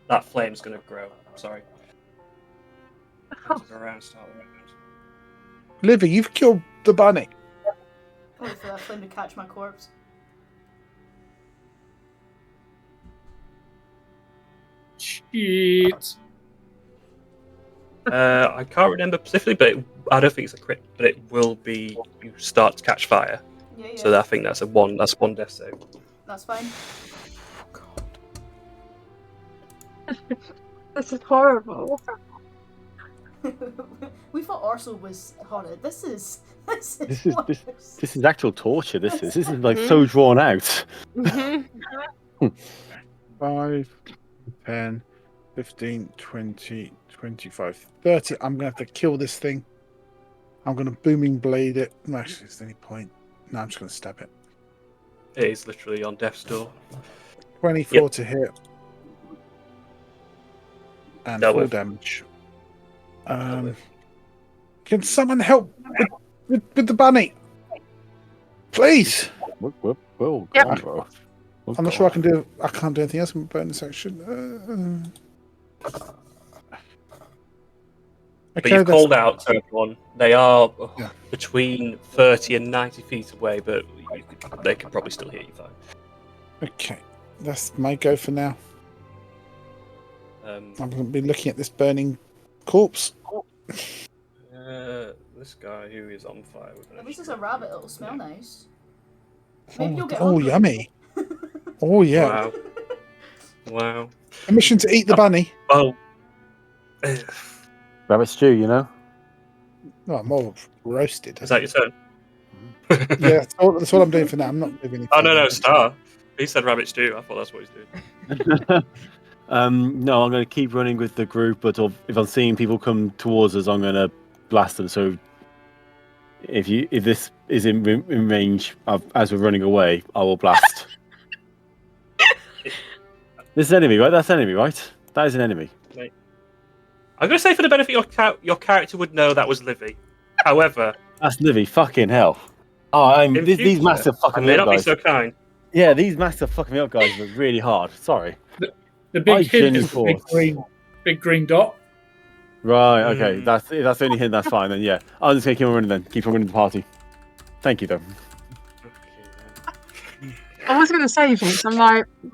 that flame's going to grow. Sorry. Around start the round. Livy, you've killed the bunny. Wait for that flame to catch my corpse. Shit. I can't remember specifically, but I don't think it's a crit. But it will be. You start to catch fire. Yeah. So I think that's a one. That's one death save. That's fine. This is horrible. We thought Orso was haunted. This is This is actual torture. This is like so drawn out. 5, 10, 15, 20, 25, 30. I'm gonna have to kill this thing. I'm gonna booming blade it. No, actually, is there any point? No, I'm just gonna stab it. It is literally on death's door. 24 to hit. And Dealt 4 with. damage. Can someone help with the bunny? Please. We're all Yep. gone, bro. I'm not sure I can do. I can't do anything else with my bonus action. But you've called out to everyone. They are Yeah. between 30 and 90 feet away, but they can probably still hear you fine. Okay, that's my go for now. I'm going to be looking at this burning corpse. This guy who is on fire with At least it's a rabbit. It'll smell nice. Oh, Maybe you'll get oh hungry. yummy. Oh, yeah. Wow. Permission to eat the bunny. Oh. Rabbit stew, you know? No, more roasted. Is that your turn? Yeah, that's all I'm doing for now. I'm not moving anything. Oh, no, Star. He said rabbit stew. I thought that's what he's doing. No, I'm going to keep running with the group, but if I'm seeing people come towards us, I'm going to blast them. So if this is in range as we're running away, I will blast. This is enemy, right? That's enemy, right? That is an enemy. Right. I'm going to say for the benefit of your character would know that was Livy. However... That's Livy, fucking hell. Oh, these massive fucking I may not be guys. so kind. Yeah, these massive fucking me up guys were really hard. Sorry. The big hint is the big green dot. Right, okay. That's the only hint, that's fine then, yeah. I'm just going to keep on running then. Keep on running the party. Thank you, though. I was going to say things. I'm like, do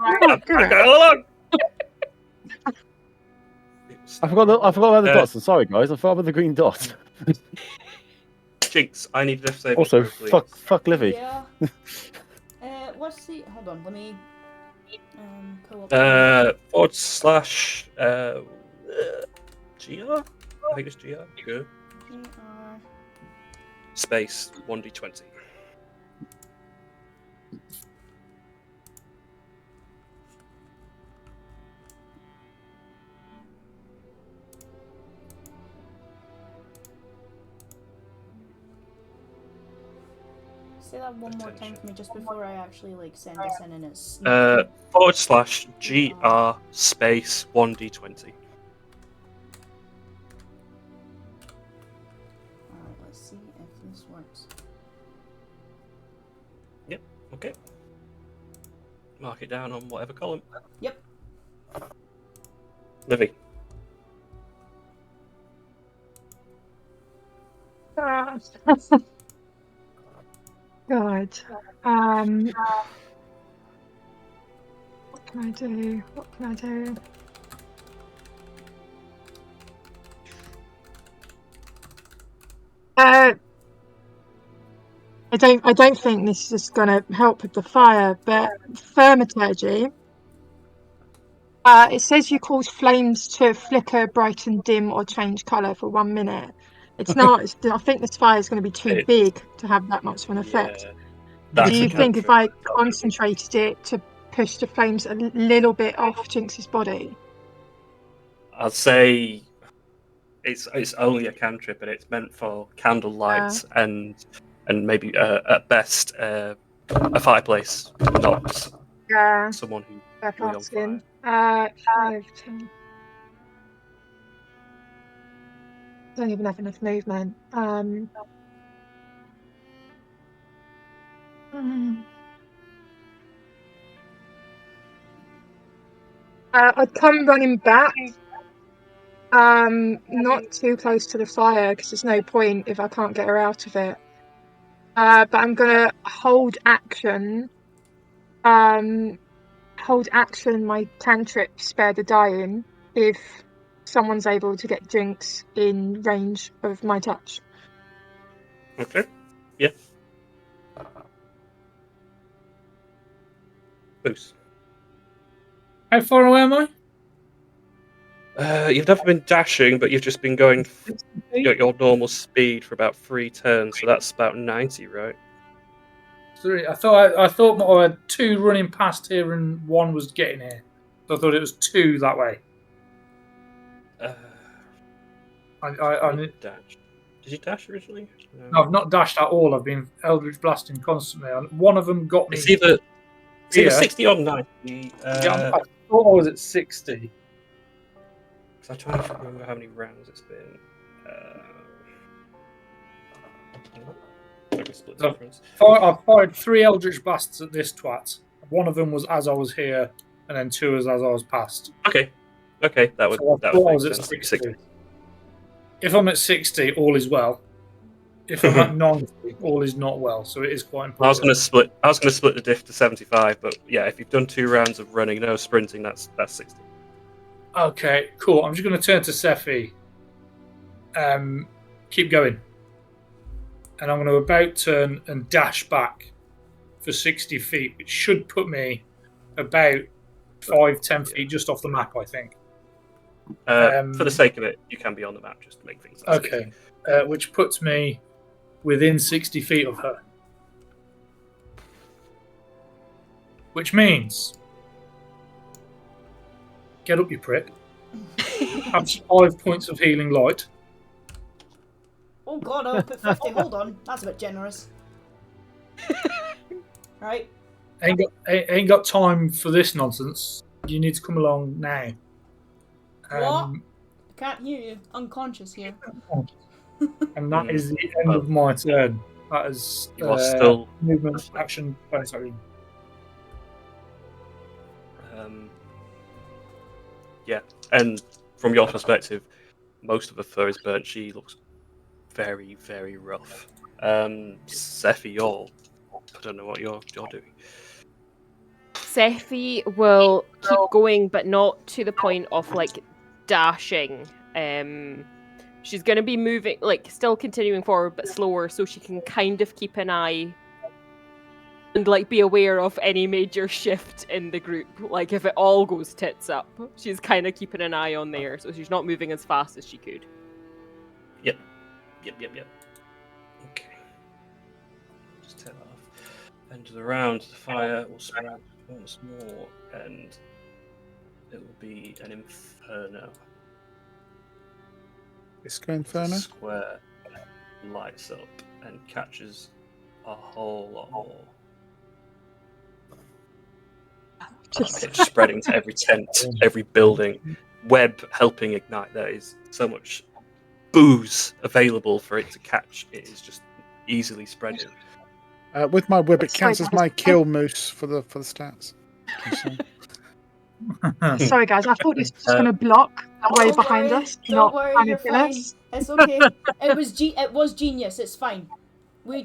it. I forgot about the dots. I'm sorry, guys. I forgot about the green dot. Jinx, I need to save. Also, fuck Livy. Yeah. What's the... Hold on, let me... pull up... / GR? I think it's GR. Good. Space 1d20. Say that one more time for me, just before I actually send this in, and it's... / GR space 1d20. Alright, let's see if this works. Yep, okay. Mark it down on whatever column. Yep. Livy. God. What can I do? What can I do? I don't think this is going to help with the fire, but thaumaturgy. It says you cause flames to flicker, brighten, dim, or change colour for 1 minute. It's not. I think this fire is going to be too big to have that much of an effect. Yeah, Do you think if I concentrated it to push the flames a little bit off Jinx's body? I'd say it's only a cantrip, and it's meant for candle lights and maybe at best a fireplace, not someone who really on fire. 5, 10. Don't even have enough movement. I'd come running back. Not too close to the fire because there's no point if I can't get her out of it. But I'm gonna hold action. Hold action my cantrip Spare the Dying if someone's able to get Jinx in range of my touch. Okay. Yeah. Boost. How far away am I? You've never been dashing, but you've just been going at your normal speed for about 3 turns, so that's about 90, right? 3. I thought I had 2 running past here and 1 was getting here. So I thought it was 2 that way. I did dash. Did you dash originally? No, I've not dashed at all. I've been Eldritch blasting constantly. One of them got me. It's either 60 or 90. Yeah, I thought I was at 60. I'm trying to remember how many rounds it's been. I can split the difference. I've fired 3 Eldritch blasts at this twat. One of them was as I was here, and then 2 was as I was past. Okay, that would So that I would was make at sense. 60. If I'm at 60, all is well. If I'm at 90, all is not well. So it is quite important. I was gonna split the diff to 75, but yeah, if you've done 2 rounds of running, no sprinting, that's 60. Okay, cool. I'm just going to turn to Sephi. Keep going. And I'm going to about turn and dash back for 60 feet, which should put me about 5-10 feet just off the map, I think. For the sake of it, you can be on the map just to make things less okay. Which puts me within 60 feet of her. Which means... Get up, you prick. Have 5 points of healing light. Oh god, I'll put 50. Hold on, that's a bit generous. Right. Ain't got time for this nonsense. You need to come along now. What? I can't hear you. Unconscious here. And that is the end of my turn. That is still movement, action, bonus action. Yeah, and from your perspective, most of her fur is burnt. She looks very, very rough. Sephi, I don't know what you're doing. Sephi will keep going, but not to the point of like dashing. She's going to be moving, like still continuing forward, but slower, so she can kind of keep an eye and like be aware of any major shift in the group. Like if it all goes tits up, she's kind of keeping an eye on there, so she's not moving as fast as she could. Yep. Okay. Just turn that off. End of the round, the fire will spread once more, and it will be an inferno. Disco Inferno? Square lights up and catches a whole lot more. It's spreading to every tent, every building. Web helping ignite. There is so much booze available for it to catch. It is just easily spreading. With my web, it counts as my kill moose for the stats. Sorry, guys. I thought this was going to block way Don't behind worry, us. Don't Not worry, kind you're of kill fine. us. It's okay. It was genius. It's fine. We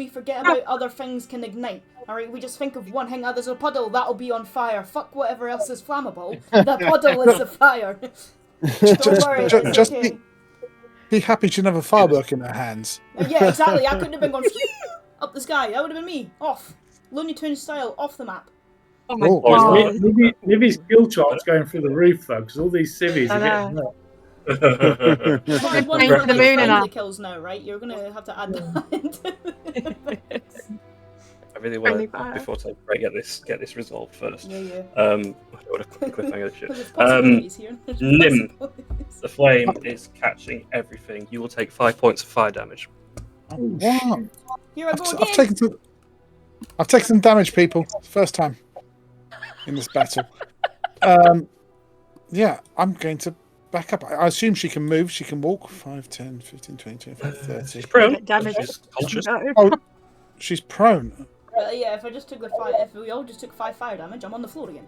forget about other things can ignite. Alright, we just think of one thing. There's a puddle that'll be on fire. Fuck whatever else is flammable. The puddle is the fire. Don't worry, it's okay. Be happy she didn't have a firework in her hands. Yeah, exactly. I couldn't have been going up the sky. That would have been me. Off. Looney Tunes style. Off the map. Oh my Oh, god. Maybe skill chart's going through the roof though, because all these civvies are getting up. One Going to the moon and the kills now, right? You're gonna have to add that into the mix. I really want to, before I break, get this resolved first. Yeah. I don't want to cliffhanger this shit. There's possibilities here. There's Nim, possibilities. the flame is catching everything. You will take 5 points of fire damage. Wow. Here I go I've again. taken some damage, people. First time in this battle. Yeah, I'm going to back up. I assume she can move. She can walk. 5, 10, 15, 20, 25, 30. She's prone. Damage. She's conscious. Oh, she's prone. Yeah, if we all just took 5 fire damage, I'm on the floor again.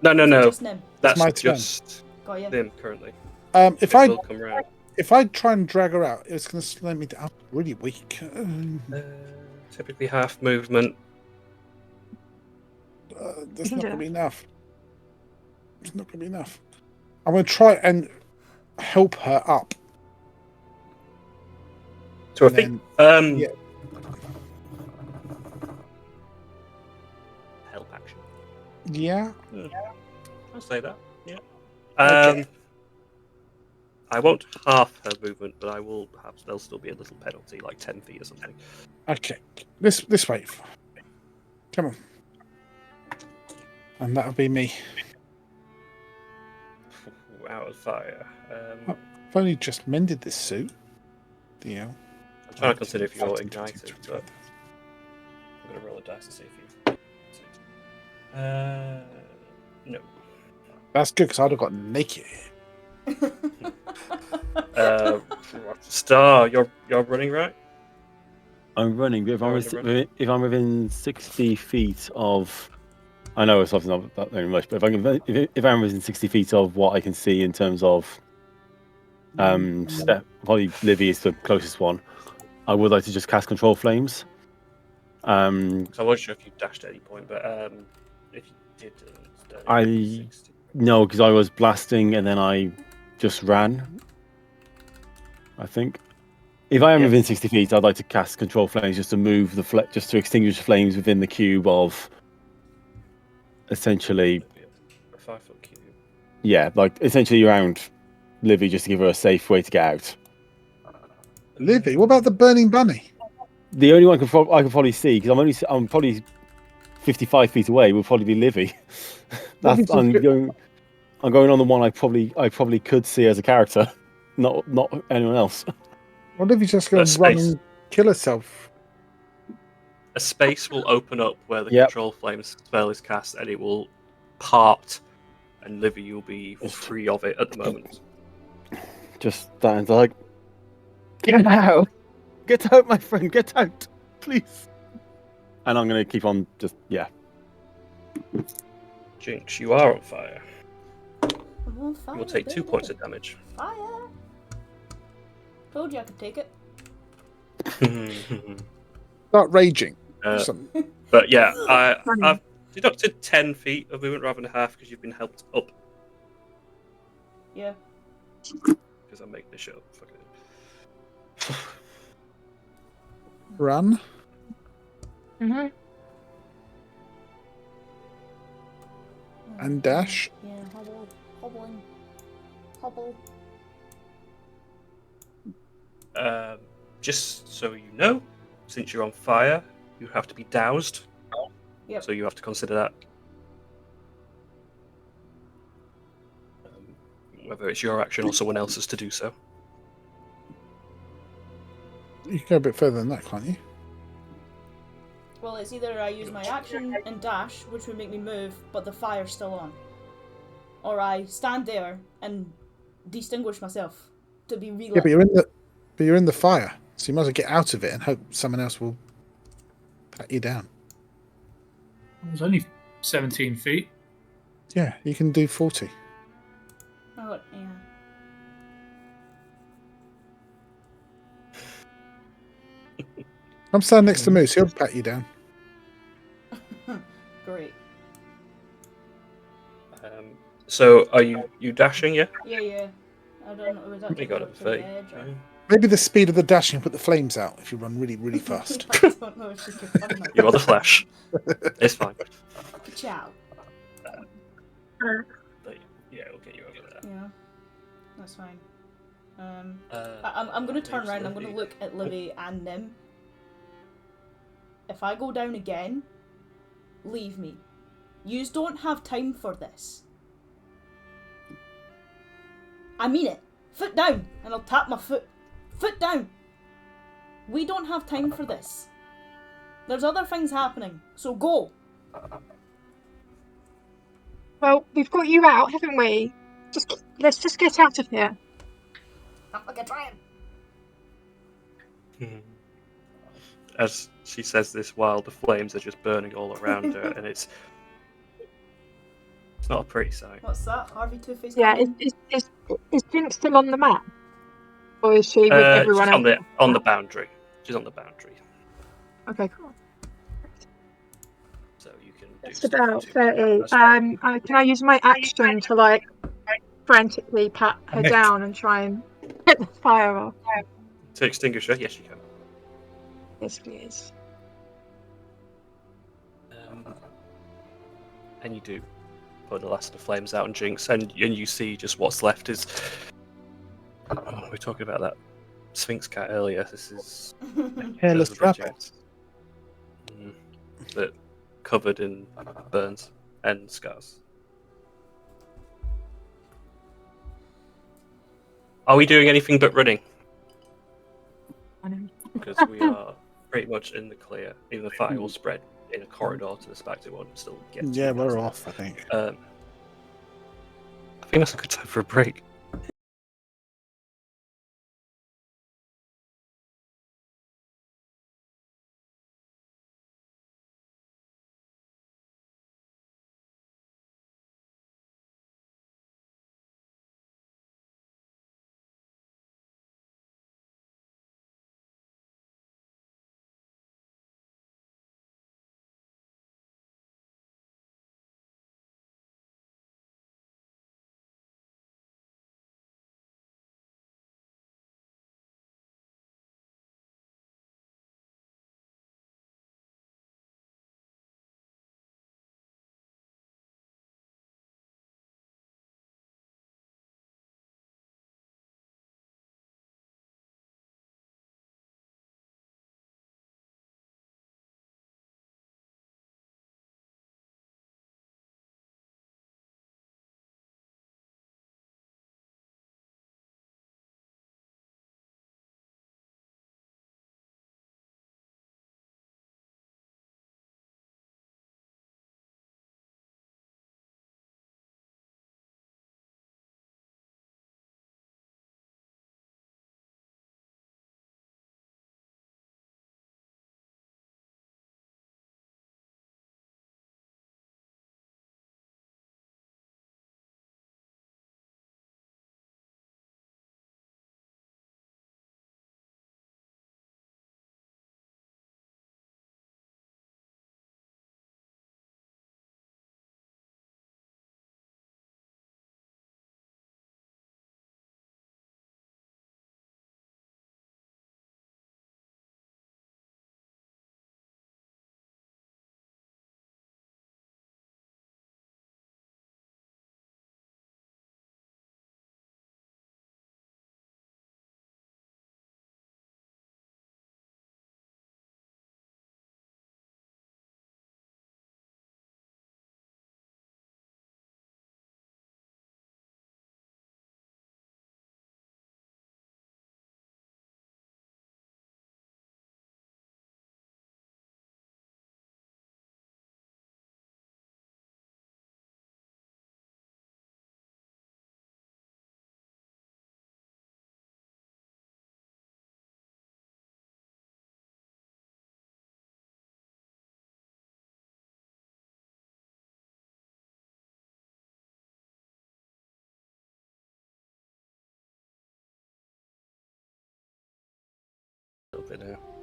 No. Just Nim. That's my turn. just Got you. them currently. If It I will come round. try and drag her out, it's going to slow me down. I'm really weak. Typically half movement. That's can not do going to that. be enough. It's not going to be enough. I'm going to try and help her up. To a And feet. yeah. Help action. Yeah. I'll say that. Yeah. Okay. I won't half her movement, but I will. Perhaps there'll still be a little penalty, like 10 feet or something. Okay. This way. Come on. And that'll be me. Out of fire. I've only just mended this suit. I'm trying to consider if you're ignited, but I'm going to roll a dice to see if you. No. That's good because I'd have got naked. Star, you're running, right? I'm running, but You're on the if I'm within 60 feet of, I know it's obviously not that very much, but if I'm within 60 feet of what I can see in terms of probably Livy is the closest one. I would like to just cast Control Flames. So I wasn't sure if you dashed at any point, but if you did, no, because I was blasting and then I just ran. I think if I am within 60 feet, I'd like to cast Control Flames just to move just to extinguish flames within the cube of essentially a 5-foot cube. Yeah, like essentially around Livy just to give her a safe way to get out. Livy, what about the burning bunny? The only one I can probably see because I'm probably 55 feet away will probably be Livy. I'm going on the one I probably could see as a character, not anyone else. Well, Livy's just going to run and kill herself. A space will open up where the Control Flames spell is cast, and it will part, and Livy, you'll be free of it at the moment. Just stands like, get out, my friend, get out, please. And I'm going to keep on Jinx, you are on fire. I'm on fire. You'll take 2 points of damage. Fire. Told you I could take it. Start raging. But yeah, I've deducted 10 feet of movement rather than half because you've been helped up. Yeah. Because I'm making this shit up. Fuck it. Run. Mm-hmm. And dash. Yeah, hobbling. Hobble. Just so you know, since you're on fire, you have to be doused. Yep. So you have to consider that. Whether it's your action or someone else's to do so. You can go a bit further than that, can't you? Well, it's either I use my action and dash, which would make me move, but the fire's still on. Or I stand there and distinguish myself to be relit. Yeah, but you're in the fire, so you might as well get out of it and hope someone else will pat you down. It was only 17 feet. Yeah, you can do 40. Oh, yeah. I'm standing next to Moose. He'll pat you down. Great. So are you dashing? Yeah. Yeah. I don't know. Was that You got it for the edge or... Maybe the speed of the dashing will put the flames out if you run really, really fast. I don't know if she can fund that. You are the Flash. It's fine. Ciao. But yeah, it'll get you over there. Yeah, that's fine. I'm going to turn around. I'm going to look at Livy and Nim. If I go down again, leave me. Yous don't have time for this. I mean it. Foot down, and I'll tap my foot. Foot down. We don't have time for this. There's other things happening, so go. Well, we've got you out, haven't we? Let's just get out of here. I'm fucking trying. As she says this while the flames are just burning all around her, and it's It's not a pretty sight. What's that? Harvey Two-Face? Yeah, is Jinx still on the map? Or is she with everyone She's else? on the boundary. She's on the boundary. Okay, cool. So you can do That's stuff about too. 30. That's fine. Can I use my action to like frantically pat her down and try and get the fire off? To extinguish her, yes, you can. Yes, please. And you do put the last of the flames out on Jinx, and you see just what's left is. Oh, we were talking about that Sphinx cat earlier. This is Hairless rabbit. But covered in burns and scars. Are we doing anything but running? I know. Because we are pretty much in the clear. Even the fire will spread in a corridor to the back, it won't still get. Yeah, we're off, I think. I think that's a good time for a break.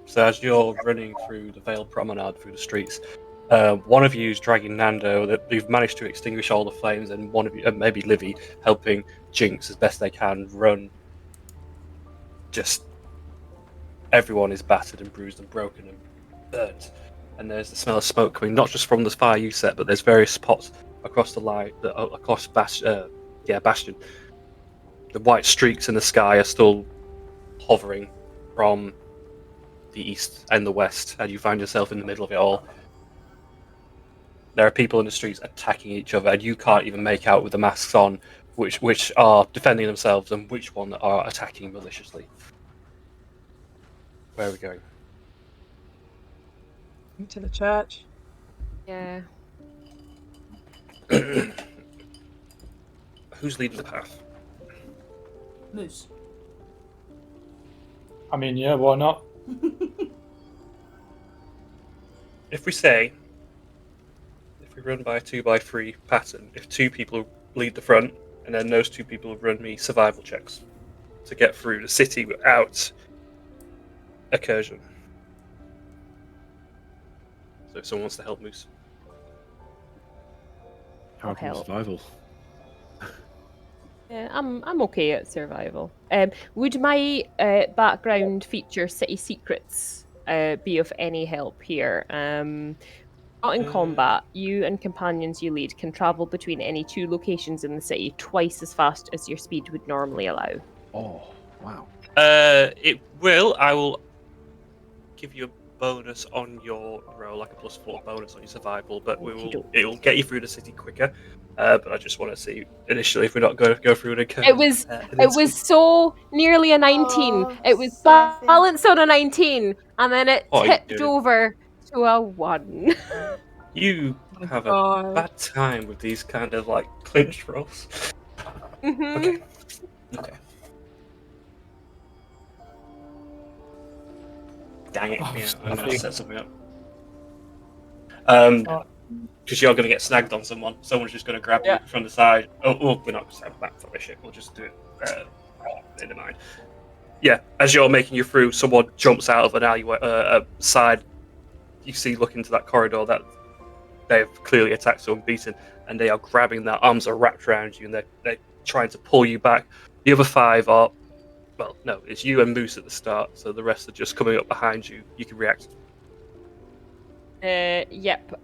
So as you're running through the Vale Promenade through the streets, one of you is dragging Nando. That you've managed to extinguish all the flames, and one of you, maybe Livy, helping Jinx as best they can run. Just everyone is battered and bruised and broken and burnt, and there's the smell of smoke coming not just from the fire you set, but there's various spots across the line, across Bastion. The white streaks in the sky are still hovering from the east and the west, and you find yourself in the middle of it all. There are people in the streets attacking each other, and you can't even make out with the masks on which are defending themselves and which one are attacking maliciously. Where are we going? To the church. Yeah. Who's leading the path? Moose. I mean, yeah, why not? If we say we run by a 2x3 pattern, if 2 people lead the front, and then those 2 people run me survival checks to get through the city without incursion. So if someone wants to help Moose. How can help. survival? Yeah, I'm okay at survival. Would my background feature city secrets be of any help here? Not in combat, you and companions you lead can travel between any 2 locations in the city twice as fast as your speed would normally allow. Oh, wow. It will. I will give you a bonus on your roll, like a +4 bonus on your survival, but it will get you through the city quicker. But I just want to see initially if we're not going to go through it. It was so nearly a 19. Oh, It was Seth. balanced on a 19, and then it What are you tipped doing? over to a 1. You have a God. bad time with these kind of like clinch rolls. Mhm. Okay. Dang it! Oh, Yeah, I'm going Stuffy. to set something up. Because you're going to get snagged on someone. Someone's just going to grab you from the side. Oh, we're not going to have that for this shit. We'll just do it in the mind. Yeah, as you're making your through, someone jumps out of an alleyway, side. You see, look into that corridor that they've clearly attacked someone, beaten, and they are grabbing their arms are wrapped around you, and they're trying to pull you back. The other 5 are, well, no, it's you and Moose at the start, so the rest are just coming up behind you. You can react. Yep.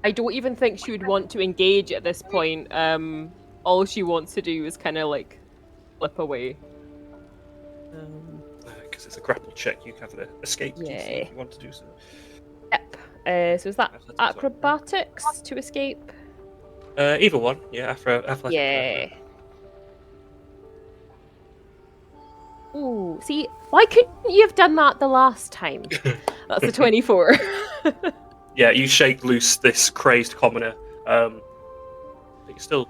I don't even think she would want to engage at this point. All she wants to do is kind of like flip away. Because it's a grapple check, you have an escape DC Yeah. if you want to do so. Yep. So is that acrobatics to escape? Either one, yeah. Athletics. Yeah. Ooh, see, why couldn't you have done that the last time? That's a 24. Yeah, you shake loose this crazed commoner. But you're still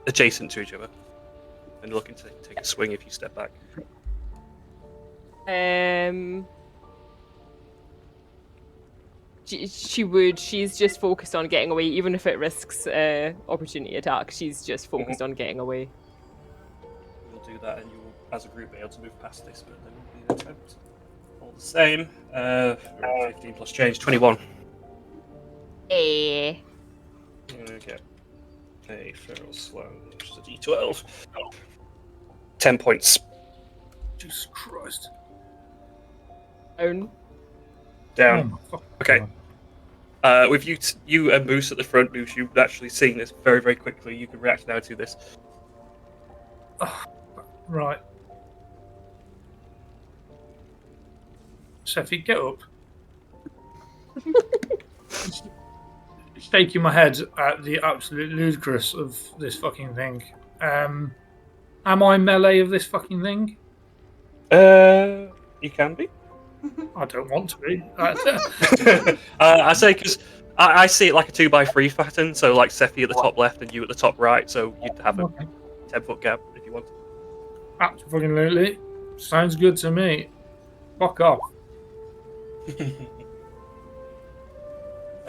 adjacent to each other, and looking to take a swing if you step back. She would. She's just focused on getting away, even if it risks opportunity attack. She's just focused on getting away. You'll do that, and you will, as a group, be able to move past this, but there will be an attempt. All the same. 15 plus change, 21. Eh. Okay. A feral slam, which is a d12. 10 points. Jesus Christ. Down. Down. Oh my Okay. With you and Moose at the front, Moose, you've actually seen this very, very quickly. You can react now to this. Right. Seffi, get up. Shaking my head at the absolute ludicrous of this fucking thing. Am I melee of this fucking thing? You can be. I don't want to be. I say because I see it like a 2x3 pattern, so like Seffi at the top left and you at the top right, so you'd have a 10-foot gap if you want. Absolutely. Sounds good to me. Fuck off. And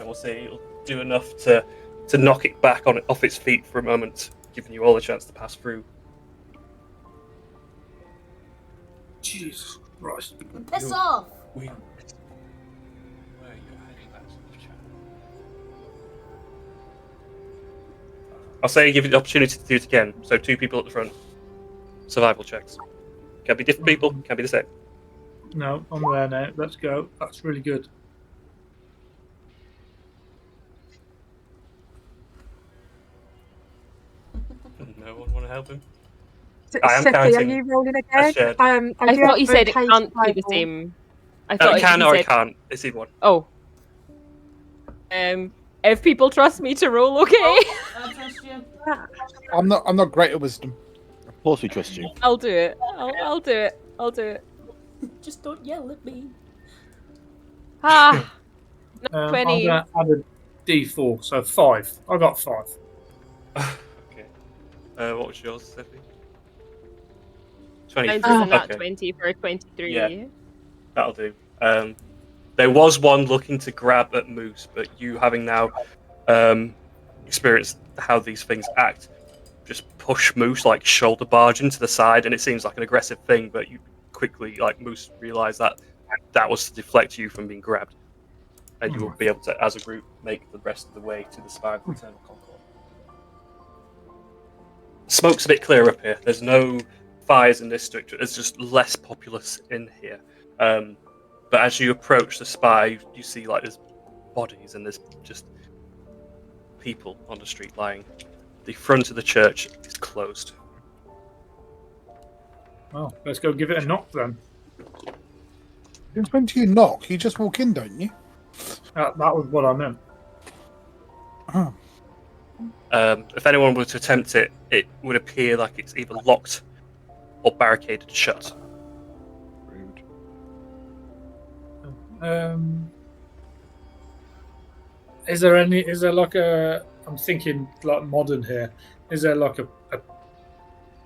we'll see, it'll do enough to knock it back off its feet for a moment, giving you all a chance to pass through. Jesus Christ. Piss off! Where are you hiding that sort of chat? I'll say give you the opportunity to do it again. So 2 people at the front. Survival checks. Can be different people, can be the same. No, I'm there now. Let's go. That's really good. No one want to help him? So, I am Seffi, are counting you rolling as again? shared. I thought you said it okay can't be the survival. same. I It thought can you or said, it can't. It's either one. Oh. If people trust me to roll, okay. I trust you. I'm not great at wisdom. Of course we trust you. I'll do it. I'll do it. I'll do it. Just don't yell at me. Ah. I'm 20. going to add a D4, so 5. I got 5. Okay. What was yours, Stephanie? 20. Mine's a nat Okay. 20 for a 23. Yeah. That'll do. There was one looking to grab at Moose, but you having now experienced how these things act, just push Moose like shoulder barge into the side, and it seems like an aggressive thing, but you quickly, like Moose, realize that was to deflect you from being grabbed, and you will be able to, as a group, make the rest of the way to the Spire of the Eternal Concord. Smoke's a bit clearer up here. There's no fires in this district. It's just less populous in here. But as you approach the spire, you see like there's bodies and there's just people on the street lying. The front of the church is closed. Well, let's go give it a knock then. When do you knock? You just walk in, don't you? That was what I meant. Oh. If anyone were to attempt it, it would appear like it's either locked or barricaded shut. Rude. Is there like a? I'm thinking like modern here. Is there like a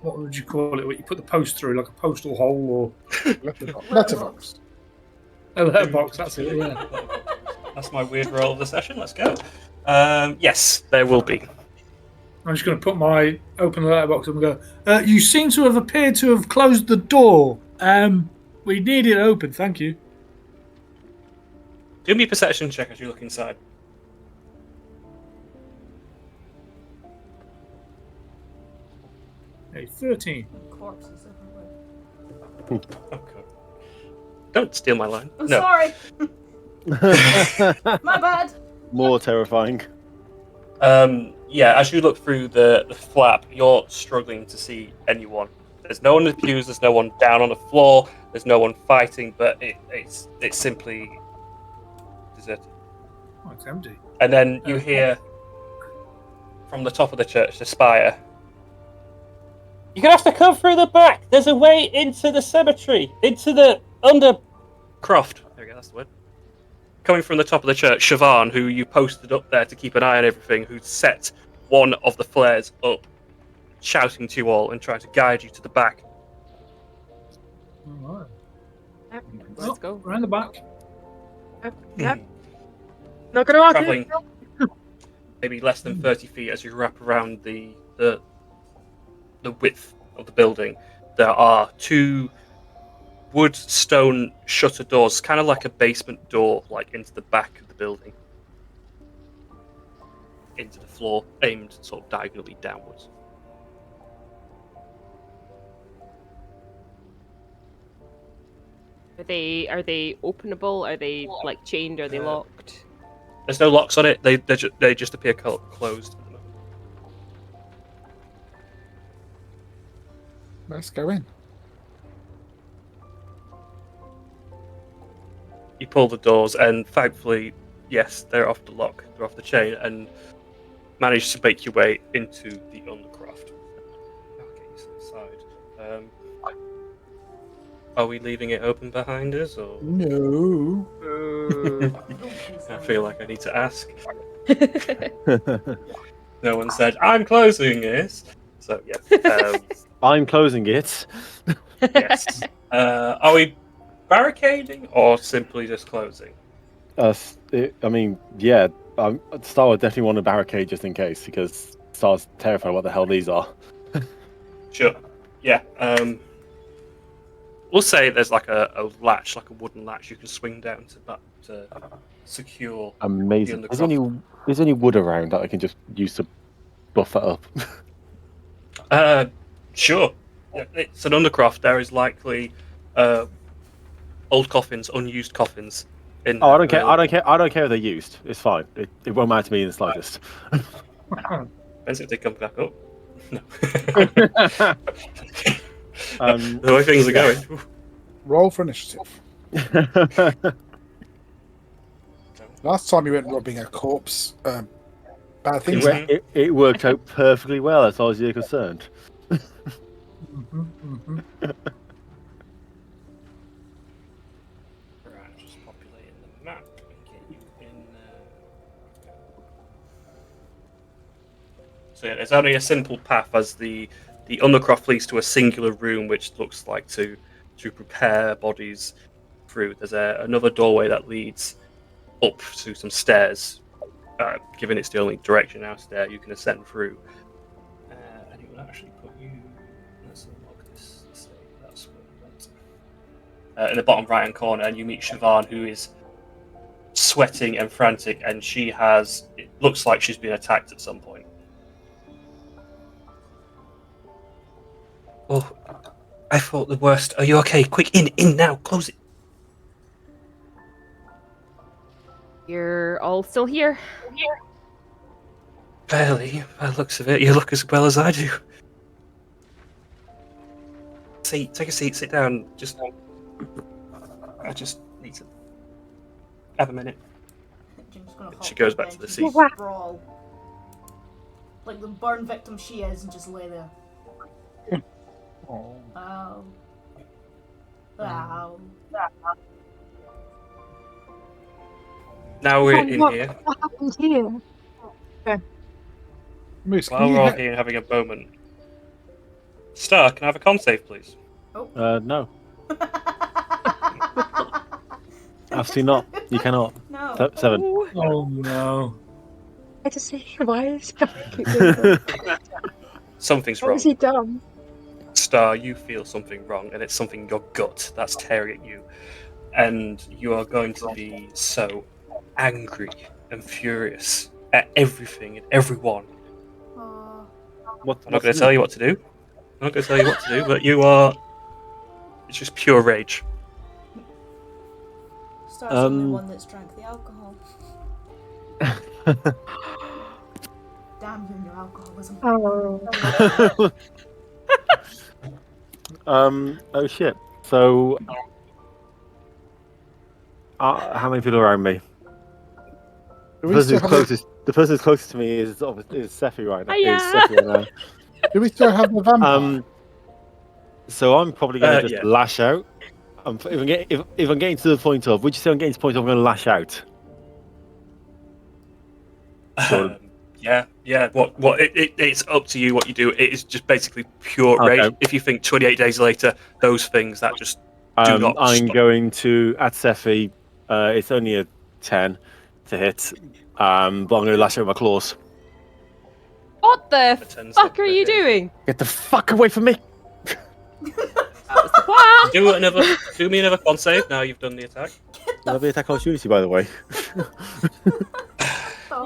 what would you call it? What you put the post through, like a postal hole or Letterbox. a letterbox? That's it. Yeah. That's my weird roll of the session. Let's go. Yes, there will be. I'm just going to open the letterbox and go. You seem to have appeared to have closed the door. We need it open, thank you. Do me a perception check as you look inside. Hey, 13. Corpses everywhere. Okay. Don't steal my line. I'm No. sorry. My bad. More terrifying. Yeah, as you look through the flap, you're struggling to see anyone. There's no one in the pews, there's no one down on the floor, there's no one fighting, but it's simply deserted. Oh, it's empty. And then you hear from the top of the church, the spire. You're gonna have to come through the back. There's a way into the cemetery, into the undercroft. There we go, that's the word. Coming from the top of the church, Siobhan, who you posted up there to keep an eye on everything, who set one of the flares up, shouting to you all and trying to guide you to the back. All right. Yep, let's go. Around the back. Yep. Not going to argue. Traveling maybe less than 30 feet as you wrap around the width of the building. There are two wood stone shutter doors, kind of like a basement door, like into the back of the building, into the floor, aimed sort of diagonally downwards. Are they openable? Are they like chained? Are they locked? There's no locks on it. They just appear closed at the moment. Let's go in. You pull the doors, and thankfully, yes, they're off the lock, they're off the chain, and manage to make your way into the undercroft. I'll get you to the side. Are we leaving it open behind us, or? No. I feel like I need to ask. No one said, I'm closing it. So, yeah. I'm closing it. Yes. Are we barricading or simply just closing? I mean, yeah. Star would definitely want a barricade just in case, because Star's terrified what the hell these are. Sure. Yeah. We'll say there's like a latch, like a wooden latch you can swing down to secure. Amazing. the There's undercroft. any wood around that I can just use to buff that up. Sure. Yeah, it's an undercroft. There is likely old coffins, unused coffins. In Oh, I don't care. I don't care if they're used. It's fine. It won't matter to me in the slightest. Depends if they come back up. No. The way things are going. Roll for initiative. Last time you went robbing a corpse, bad things happened. It worked out perfectly well as far as you're concerned. Right, just populating the map and get you in there. So yeah, there's only a simple path as the undercroft leads to a singular room which looks like to prepare bodies through. There's another doorway that leads up to some stairs. Given it's the only direction out there, you can ascend through. And it will actually put you. Let's unlock this. That's what I want. In the bottom right-hand corner, and you meet Siobhan, who is sweating and frantic, and she has. It looks like she's been attacked at some point. Oh, I thought the worst. Are you okay? Quick, in now, close it. You're all still here? Barely, by the looks of it. You look as well as I do. Take a seat, sit down. I just need to have a minute. She goes back to the seat. Sprawl. Like the burn victim she is, and just lay there. Oh. Ow. Ow. Now we're in here. What happened here? Moose, While we're all here having a moment. Star, can I have a con save, please? No. Absolutely not. You cannot. No. 7. Oh no. I just say, why is that? Something's What wrong. has he done? Star, you feel something wrong, and it's something in your gut that's tearing at you. And you are going to be so angry and furious at everything and everyone. What, I'm not going to tell you what to do. I'm not going to tell you what to do, but you are. It's just pure rage. Star's the only one that's drank the alcohol. Damn you and your alcoholism. Oh. Oh shit. So, how many people are around me? The person who's closest to me is Sephi right now. Do we still have the vampire? So I'm probably going to just yeah. lash out. If I'm getting to the point of, would you say I'm getting to the point of I'm going to lash out? Yeah. It's up to you what you do. It is just basically pure rage. Okay. If you think 28 days later, those things that just do not I'm stop. going to, at Sephi, it's only a 10 to hit, but I'm going to lash out with my claws. What the Pretends fuck that are you they're- doing? Get the fuck away from me! That was the plan. Do me another con save now you've done the attack. That'll be attack opportunity, by the way.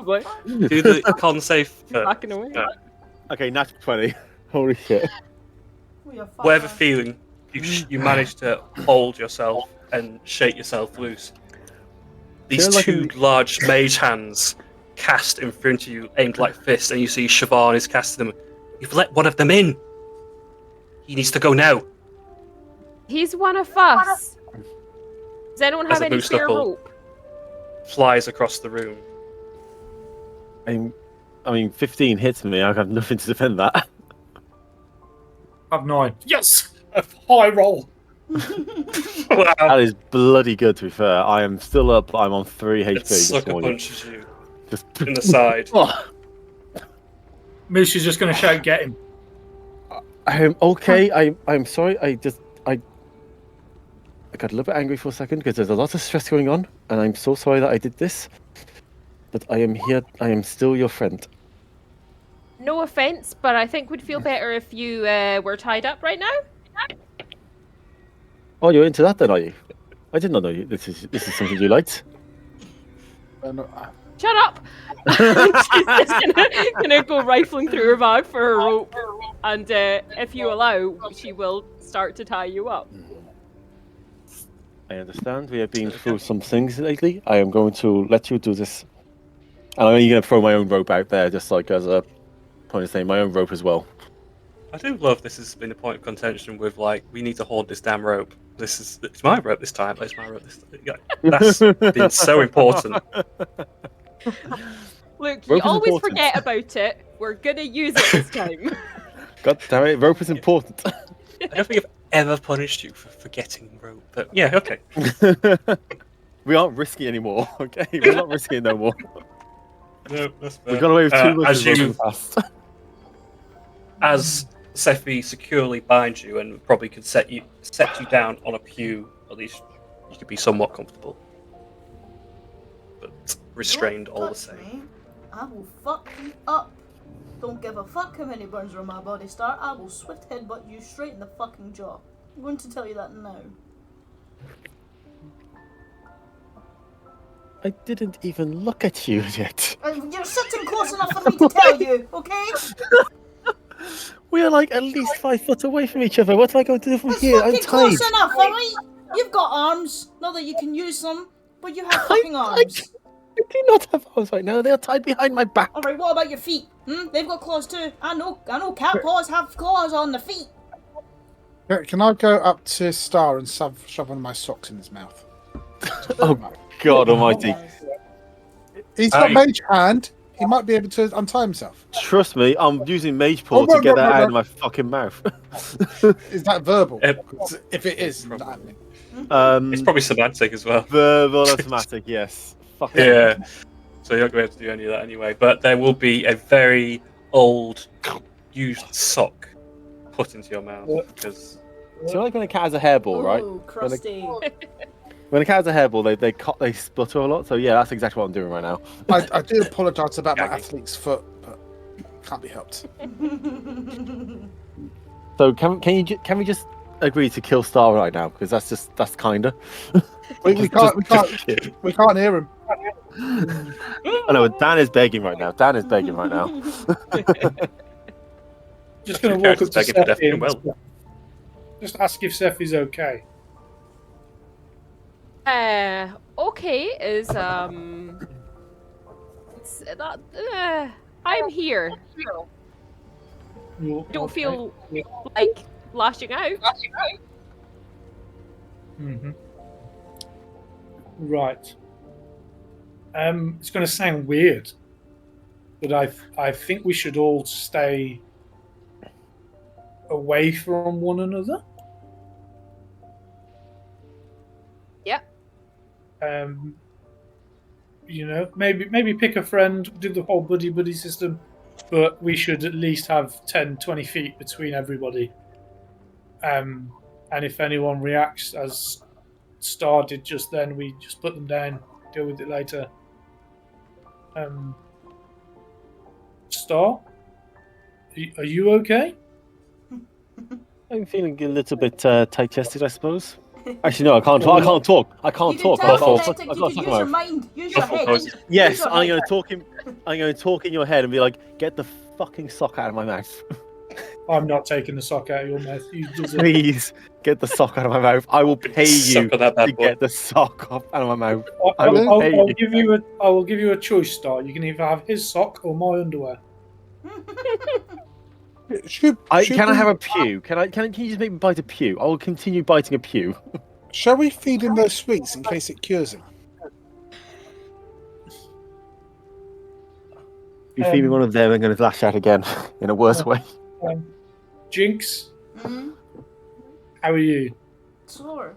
What? Do the con save first. Backing away. Okay, natural 20. Holy shit. Whatever feeling, you manage to hold yourself and shake yourself loose. These Feel like two large mage hands cast in front of you, aimed like fists, and you see Siobhan is casting them. You've let one of them in. He needs to go now. He's one of us. Does anyone As have a any boost spare knuckle rope? flies across the room. I mean, 15 hits me. I have nothing to defend that. I have 9. Yes! A high roll. Wow. That is bloody good, to be fair. I am still up. I'm on 3 HP It this sucker morning. punches you Just... in the side. Oh, Moose is just going to shout, get him. I'm okay. I'm sorry. I got a little bit angry for a second because there's a lot of stress going on, and I'm so sorry that I did this. But I am here. I am still your friend. No offense, but I think we'd feel better if you were tied up right now. Oh, you're into that then, are you? I did not know you. This is something you liked. Shut up! She's just gonna go rifling through her bag for her rope, and if you allow, she will start to tie you up. I understand. We have been through some things lately. I am going to let you do this. And I'm only going to throw my own rope out there, just like as a point of saying, my own rope as well. I do love this has been a point of contention with, like, we need to hold this damn rope. It's my rope this time. It's my rope this time. Yeah, that's been so important. Look, you Rope is always important. forget about it. We're gonna use it this time. God damn it, rope is important. I don't think I've ever punished you for forgetting rope, but yeah, okay. We aren't risky anymore, okay? We're not risky no more. No, that's We got away with too much as in you, the past. as Sephi securely binds you and probably could set you down on a pew, at least you could be somewhat comfortable, but restrained Don't all the touch same. me, I will fuck you up. Don't give a fuck how many burns are on my body, Star. I will swift headbutt you straight in the fucking jaw. I'm going to tell you that now. I didn't even look at you yet. You're sitting close enough for me to tell you, okay? We are like at least 5 foot away from each other. What am I going to do from It's here? I'm fucking close tied. enough, alright? You've got arms. Not that you can use them, but you have fucking arms. I do not have arms right now. They are tied behind my back. Alright, what about your feet? They've got claws too. I know cat paws have claws on the feet. Can I go up to Star and shove one of my socks in his mouth? Oh God Almighty! He's got mage hand. He might be able to untie himself. Trust me, I'm using Mage Paw to get that out of my fucking mouth. Is that verbal? If it is, not happening. It's probably semantic as well. Verbal and semantic, yes. Fuck Yeah. So you're not going to be able to do any of that anyway. But there will be a very old, used sock put into your mouth because. So like when a cat has a hairball, right? Ooh, crusty. When a cat has a hairball, they splutter a lot. So yeah, that's exactly what I'm doing right now. I do apologise about my athlete's foot, but can't be helped. So can we just agree to kill Star right now? Because that's kinda. We can't hear him. I know Dan is begging right now. Just going to walk up to Begging for death Sephi and well. just ask if Sephi's okay. Okay is it's that I'm here. Don't feel like lashing out. Mm-hmm. Right. It's going to sound weird, but I think we should all stay away from one another. Yep. You know, maybe pick a friend, do the whole buddy system, but we should at least have 10, 20 feet between everybody. And if anyone reacts as Star did just then, we just put them down, deal with it later. Star, are you okay? I'm feeling a little bit tight-chested, I suppose. Actually, no, I can't talk. I can't talk. You can use your mind. Use your head. Yes, Use your I'm head. going to talk in your head and be like, get the fucking sock out of my mouth. I'm not taking the sock out of your mouth. You deserve it. Please get the sock out of my mouth. I will pay you to get the sock out of my mouth. I will give you a choice, Star. You can either have his sock or my underwear. Can I have a pew? Can you just make me bite a pew? I will continue biting a pew. Shall we feed him those sweets in case it cures him? You feed me one of them, I'm going to lash out again in a worse way. Jinx, Hmm? how are you? Sore.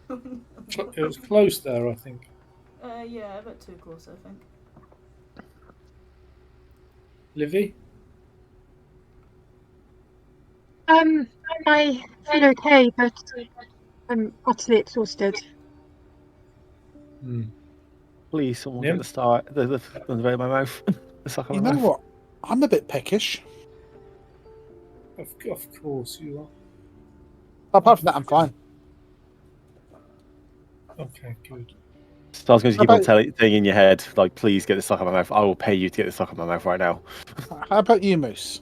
It was close there, I think. Yeah, a bit too close, I think. Livy? I feel okay, but I'm utterly exhausted. Please, someone Nim? get the star the very of my mouth. The sock You of know my mouth. what? I'm a bit peckish. Of course you are. Apart from that, I'm fine. Okay, good. So I was going to keep How on saying in your head, like, please get the sock out of my mouth. I will pay you to get the sock out of my mouth right now. How about you, Moose?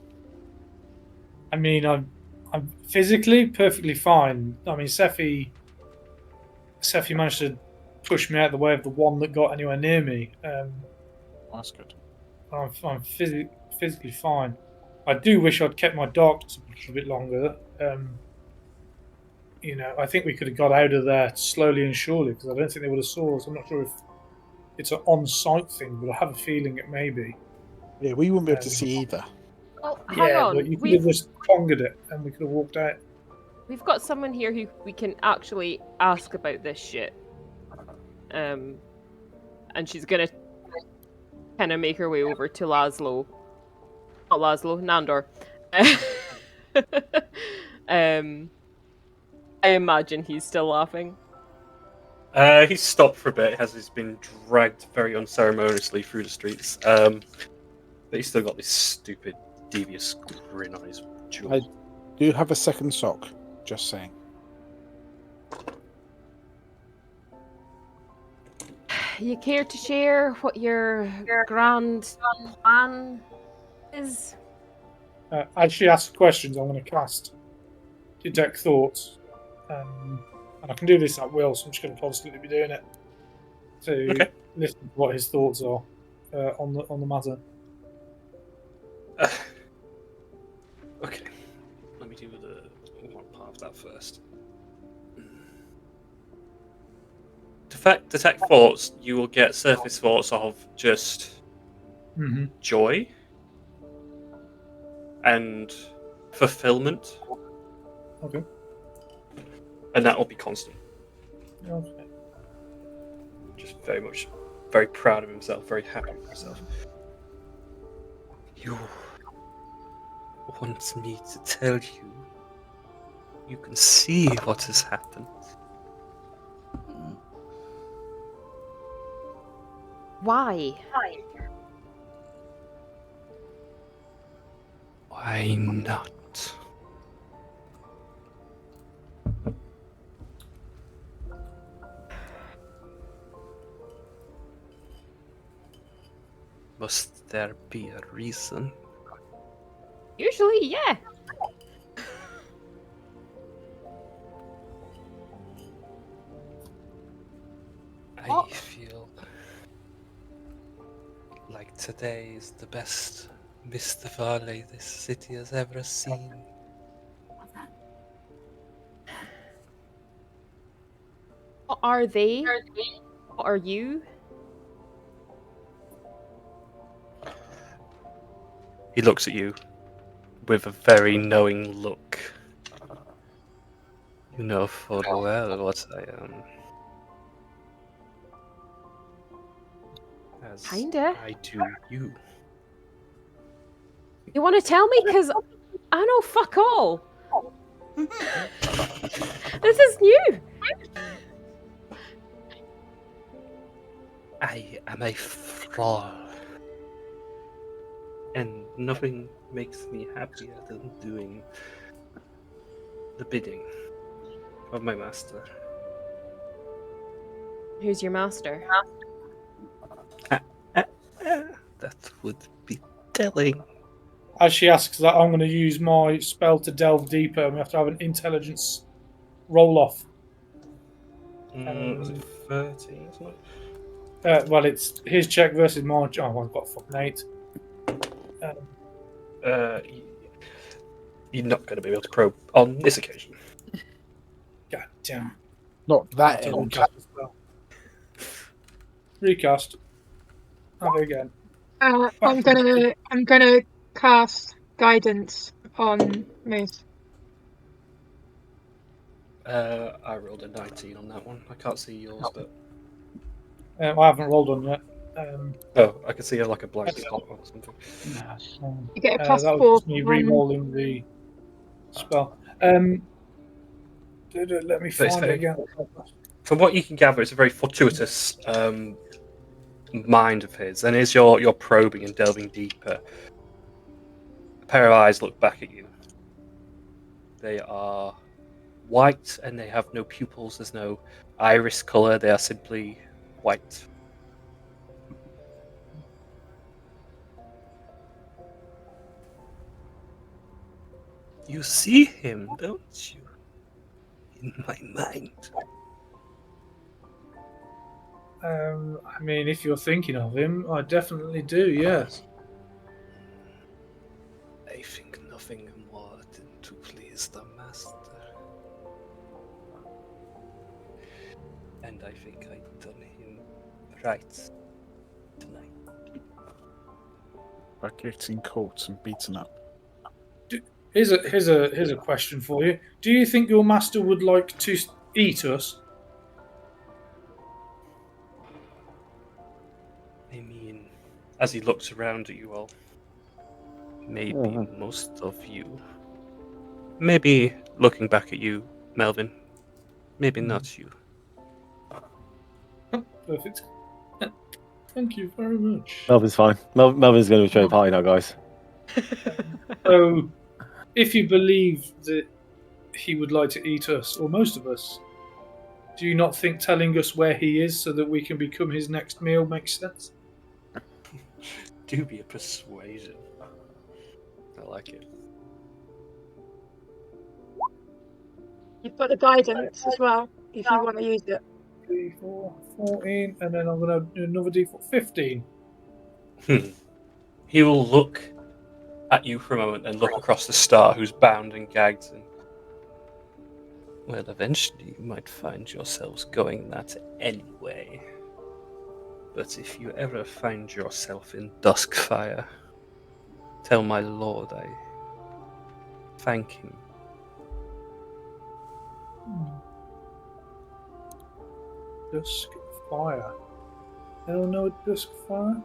I mean, I'm physically perfectly fine. I mean, Sephi managed to push me out of the way of the one that got anywhere near me. That's good. I'm physically fine. I do wish I'd kept my darkness a little bit longer. You know, I think we could have got out of there slowly and surely because I don't think they would have saw us. I'm not sure if it's an on-site thing, but I have a feeling it may be. Yeah, we wouldn't be able to see either. Well, hang on. But you could have just conquered it and we could have walked out. We've got someone here who we can actually ask about this shit. And she's gonna kind of make her way over to Laszlo. Not Laszlo, Nandor. I imagine he's still laughing. He's stopped for a bit as he's been dragged very unceremoniously through the streets. But he's still got this stupid, devious grin on his jaw. I do have a second sock, just saying. You care to share what your grand plan is? As she asks questions, I'm going to cast Detect Thoughts. And I can do this at will, so I'm just going to constantly be doing it to listen to what his thoughts are on the matter. Okay, let me do the one part of that first. Detect thoughts, you will get surface thoughts of just joy and fulfillment. Okay. And that will be constant. Okay. Just very proud of himself, very happy with himself. You want me to tell you? You can see what has happened. Why? Why not? Must there be a reason? Usually, yeah. I feel like today is the best Mystivalé this city has ever seen. What are they? What are you? He looks at you with a very knowing look. You know full well what I am. As Kinda. I do you. You want to tell me? Because I know fuck all. This is new. I am a thrall. And nothing makes me happier than doing the bidding of my master. Who's your master? That would be telling. As she asks that, I'm going to use my spell to delve deeper, and we have to have an intelligence roll-off. Was it 13, isn't it? Well, it's his check versus my check. Oh, I've got fucking 8. You're not going to be able to probe on this occasion. God damn. Not that To end. recast the spell. Recast. Have it again. I'm gonna cast guidance on Moose. I rolled a 19 on that one. I can't see yours, but I haven't rolled on yet. I can see like a blank spot or something. You get a plus that 4. was just me re-rolling the spell. Let me find it again. From what you can gather, it's a very fortuitous mind of his, and as you're probing and delving deeper, a pair of eyes look back at you. They are white and they have no pupils. There's no iris color. They are simply white. You see him, don't you? In my mind. I mean, if you're thinking of him, I definitely do, yes. I think nothing more than to please the master. And I think I've done him right tonight. By getting caught and beaten up. Here's a question for you. Do you think your master would like to eat us? I mean, as he looks around at you all, maybe most of you. Maybe looking back at you, Melvin, Maybe not you. Perfect. Thank you very much. Melvin's fine. Melvin's going to show a party now, guys. So, if you believe that he would like to eat us, or most of us, do you not think telling us where he is so that we can become his next meal makes sense? Do be a persuasion. I like it. You've got the guidance as well, if you want to use it. 3, 4, 14, and then I'm going to do another d4, 15. He will look at you for a moment and look across the star, who's bound and gagged. And well, eventually you might find yourselves going that anyway. But if you ever find yourself in Duskfire, tell my lord I thank him. Duskfire. Anyone know what Duskfire?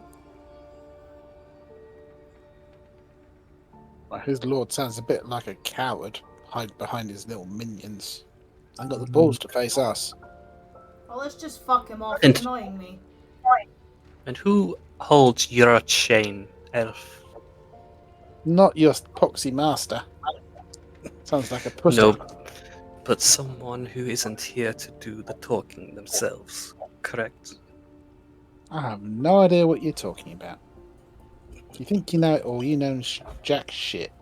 His lord sounds a bit like a coward, hide behind his little minions. And got the balls to face us. Well, let's just fuck him off. And- He's annoying me. And who holds your chain, elf? Not your poxy master. Sounds like a pussy. No, but someone who isn't here to do the talking themselves, correct? I have no idea what you're talking about. You think you know it all, you know jack shit.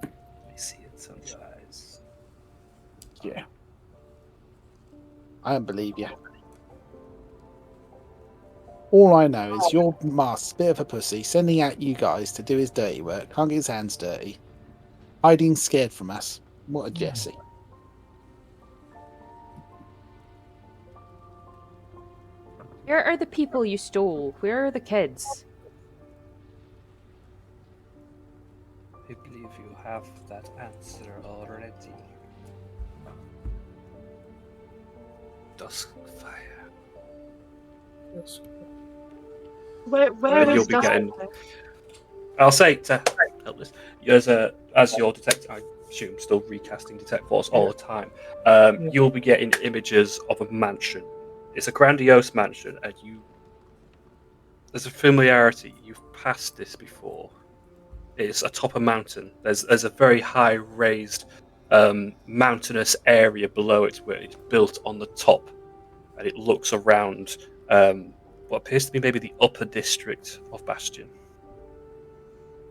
I see it on your eyes. Yeah. I don't believe you. All I know is your master's a bit of a pussy, sending out you guys to do his dirty work, can't get his hands dirty, hiding scared from us. What a Jesse. Where are the people you stole? Where are the kids? I believe you have that answer already. Duskfire. Where You'll is be getting- Duskfire? I'll say to help this, as your detective, I assume, still recasting Detect Force all the time. You'll be getting images of a mansion. It's a grandiose mansion, and there's a familiarity. You've passed this before. It's atop a mountain. There's a very high raised mountainous area below it where it's built on the top, and it looks around what appears to be maybe the upper district of Bastion.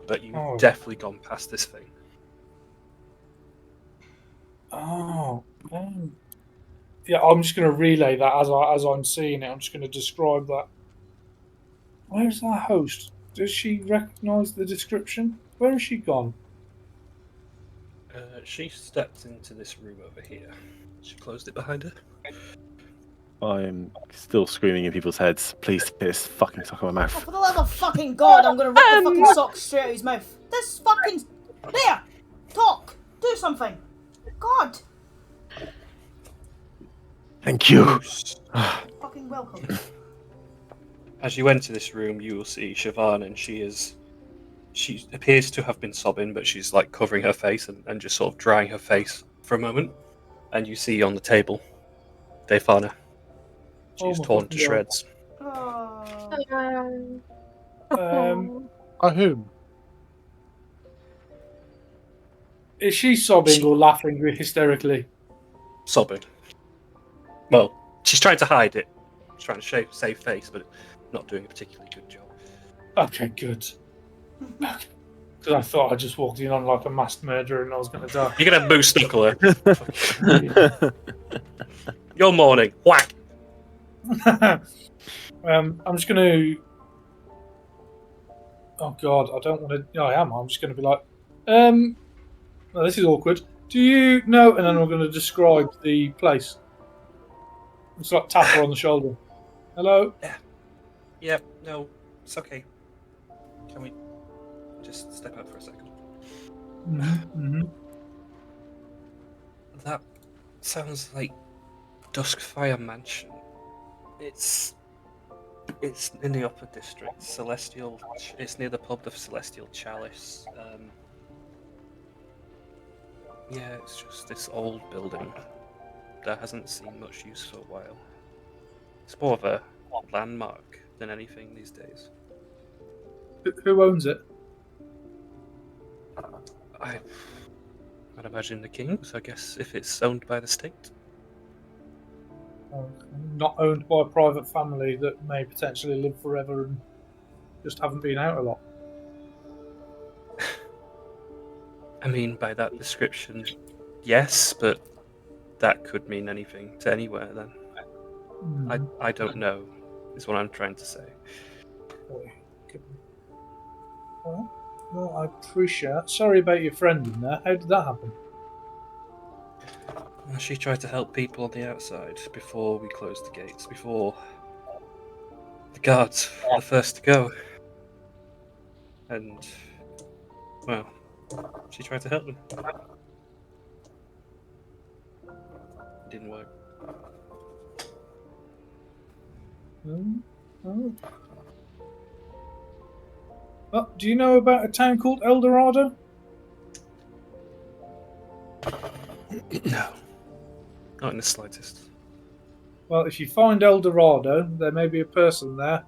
But you've definitely gone past this thing. Oh, yeah. I'm just going to relay that as I'm seeing it. I'm just going to describe that. Where's our host? Does she recognise the description? Where has she gone? She stepped into this room over here. She closed it behind her. I'm still screaming in people's heads. Please spit this fucking sock in my Oh, mouth. for the love of fucking God, I'm gonna rip the fucking sock straight out of his mouth. This fucking... There! Talk! Do something! God! Thank you. Fucking welcome. As you enter this room, you will see Siobhan, and she appears to have been sobbing, but she's like covering her face and just sort of drying her face for a moment. And you see on the table, Defana. She's torn to shreds. Oh. By whom? Is she sobbing or laughing hysterically? Sobbing. Well, she's trying to hide it. She's trying to save face, but not doing a particularly good job. Okay, good. Because I thought I just walked in on like a masked murderer and I was going to die. You're gonna boost knuckle her. Your morning. Whack! I'm just going to... Oh, God, I don't want to... No, I am. I'm just going to be like, well, this is awkward. Do you know... And then I'm going to describe the place. It's like tap her on the shoulder. Hello? Yeah, no, it's okay. Can we just step out for a second? Mm-hmm. That sounds like Duskfire Mansion. It's in the upper district, Celestial. It's near the pub, the Celestial Chalice. Yeah, it's just this old building. scepter hasn't seen much use for a while. It's more of a landmark than anything these days. Who owns it? I'd imagine the kings, I guess, if it's owned by the state. Not owned by a private family that may potentially live forever and just haven't been out a lot. I mean, by that description, yes, but that could mean anything to anywhere then. I don't know, is what I'm trying to say. Well, I appreciate it. Sorry about your friend in there. How did that happen? She tried to help people on the outside before we closed the gates, before the guards were the first to go. And, well, she tried to help them. It didn't work. Well, do you know about a town called El Dorado? No. Not in the slightest. Well, if you find El Dorado, there may be a person there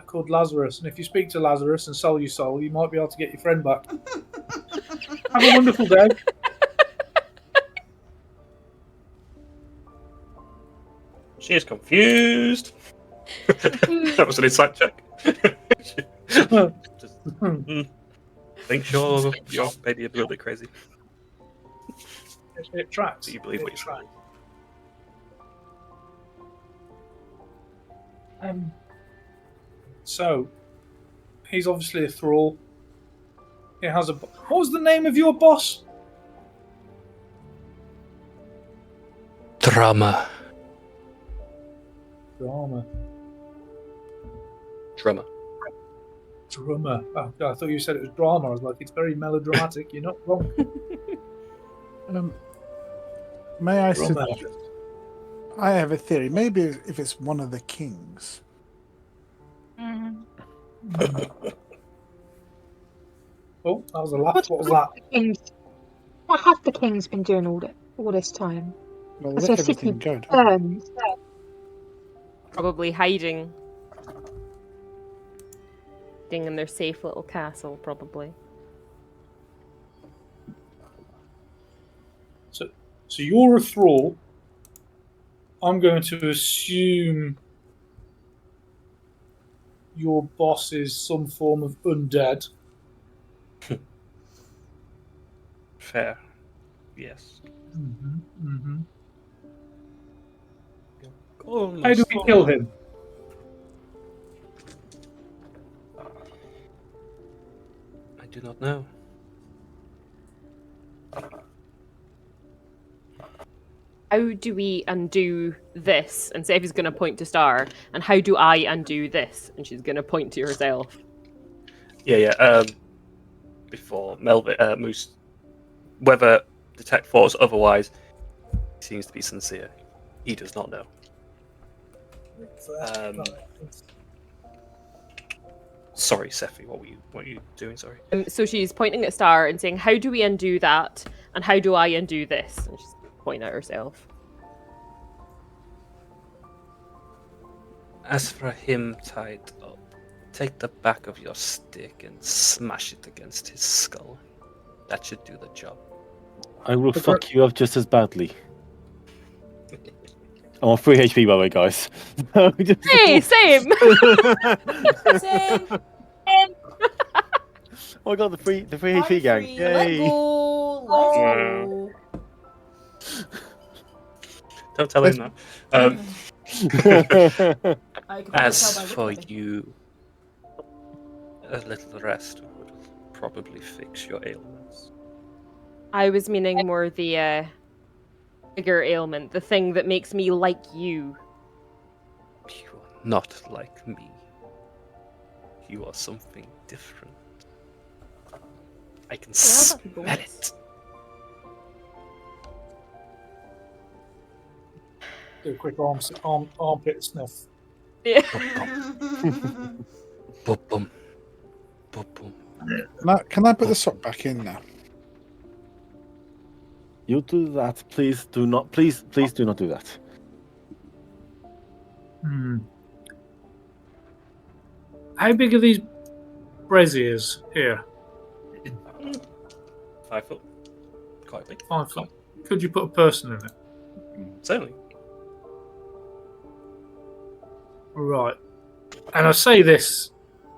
called Lazarus. And if you speak to Lazarus and sell your soul, you might be able to get your friend back. Have a wonderful day. She is confused. That was an insight check. Just, think sure you're maybe a little bit crazy. It tracks. Do you believe what you say? So, he's obviously a thrall. He has a. What was the name of your boss? Drama. Drummer. Oh, God, I thought you said it was drama. I was like, it's very melodramatic. You're not wrong. May I Drummer. suggest? I have a theory. Maybe if it's one of the kings. Oh, that was a laugh. What was that? What have the kings been doing all this time? Well, Has let their city everything go. burned? Probably hiding in their safe little castle, probably. So you're a thrall. I'm going to assume your boss is some form of undead. Fair. Yes. How do we kill him? I do not know. How do we undo this? And Sephi's going to point to Star. And how do I undo this? And she's going to point to herself. Yeah. Before Melvin, Moose, whether detect force otherwise, seems to be sincere. He does not know. Sorry, Sephi, what were you doing? Sorry. So she's pointing at Star and saying, "How do we undo that? And how do I undo this?" And she's pointing at herself. As for him tied up, take the back of your stick and smash it against his skull. That should do the job. I will fuck you up just as badly. I'm on 3 HP, by the way, guys. Hey, same! Same. Oh, I got the free I'm HP gang. free. Yay! Let's go. Don't tell him that. I can probably As tell by for looking at me. you, a little rest would probably fix your ailments. I was meaning more the bigger ailment, the thing that makes me like you. You are not like me. You are something different. I can smell it. Do a quick armpit sniff. Yeah. Boom. Boom. Now, can I put the sock back in now? You do that, please. Do not. Please do not do that. How big are these braziers here? 5 foot. Quite big. 5 foot. Could you put a person in it? Certainly. Right. And I say this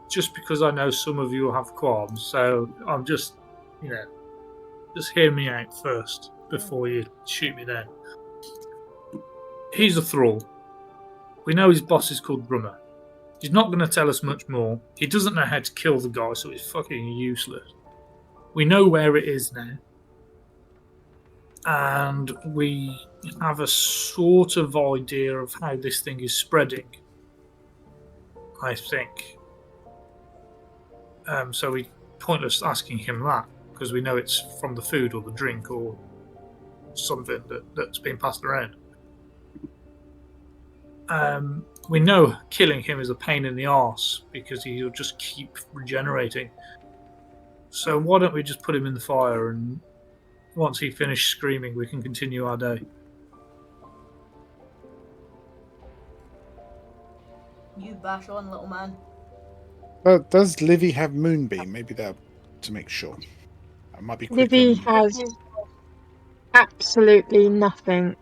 just because I know some of you have qualms, so I'm just hear me out first before you shoot me down. He's a thrall. We know his boss is called Brummer. He's not going to tell us much more. He doesn't know how to kill the guy, so he's fucking useless. We know where it is now. And we have a sort of idea of how this thing is spreading, I think. So we pointless asking him that, because we know it's from the food or the drink or something that's being passed around. We know killing him is a pain in the arse because he'll just keep regenerating. So why don't we just put him in the fire, and once he finishes screaming, we can continue our day. You bash on, little man. Does Livy have Moonbeam? Maybe that to make sure. That might be quicker. Livy has absolutely nothing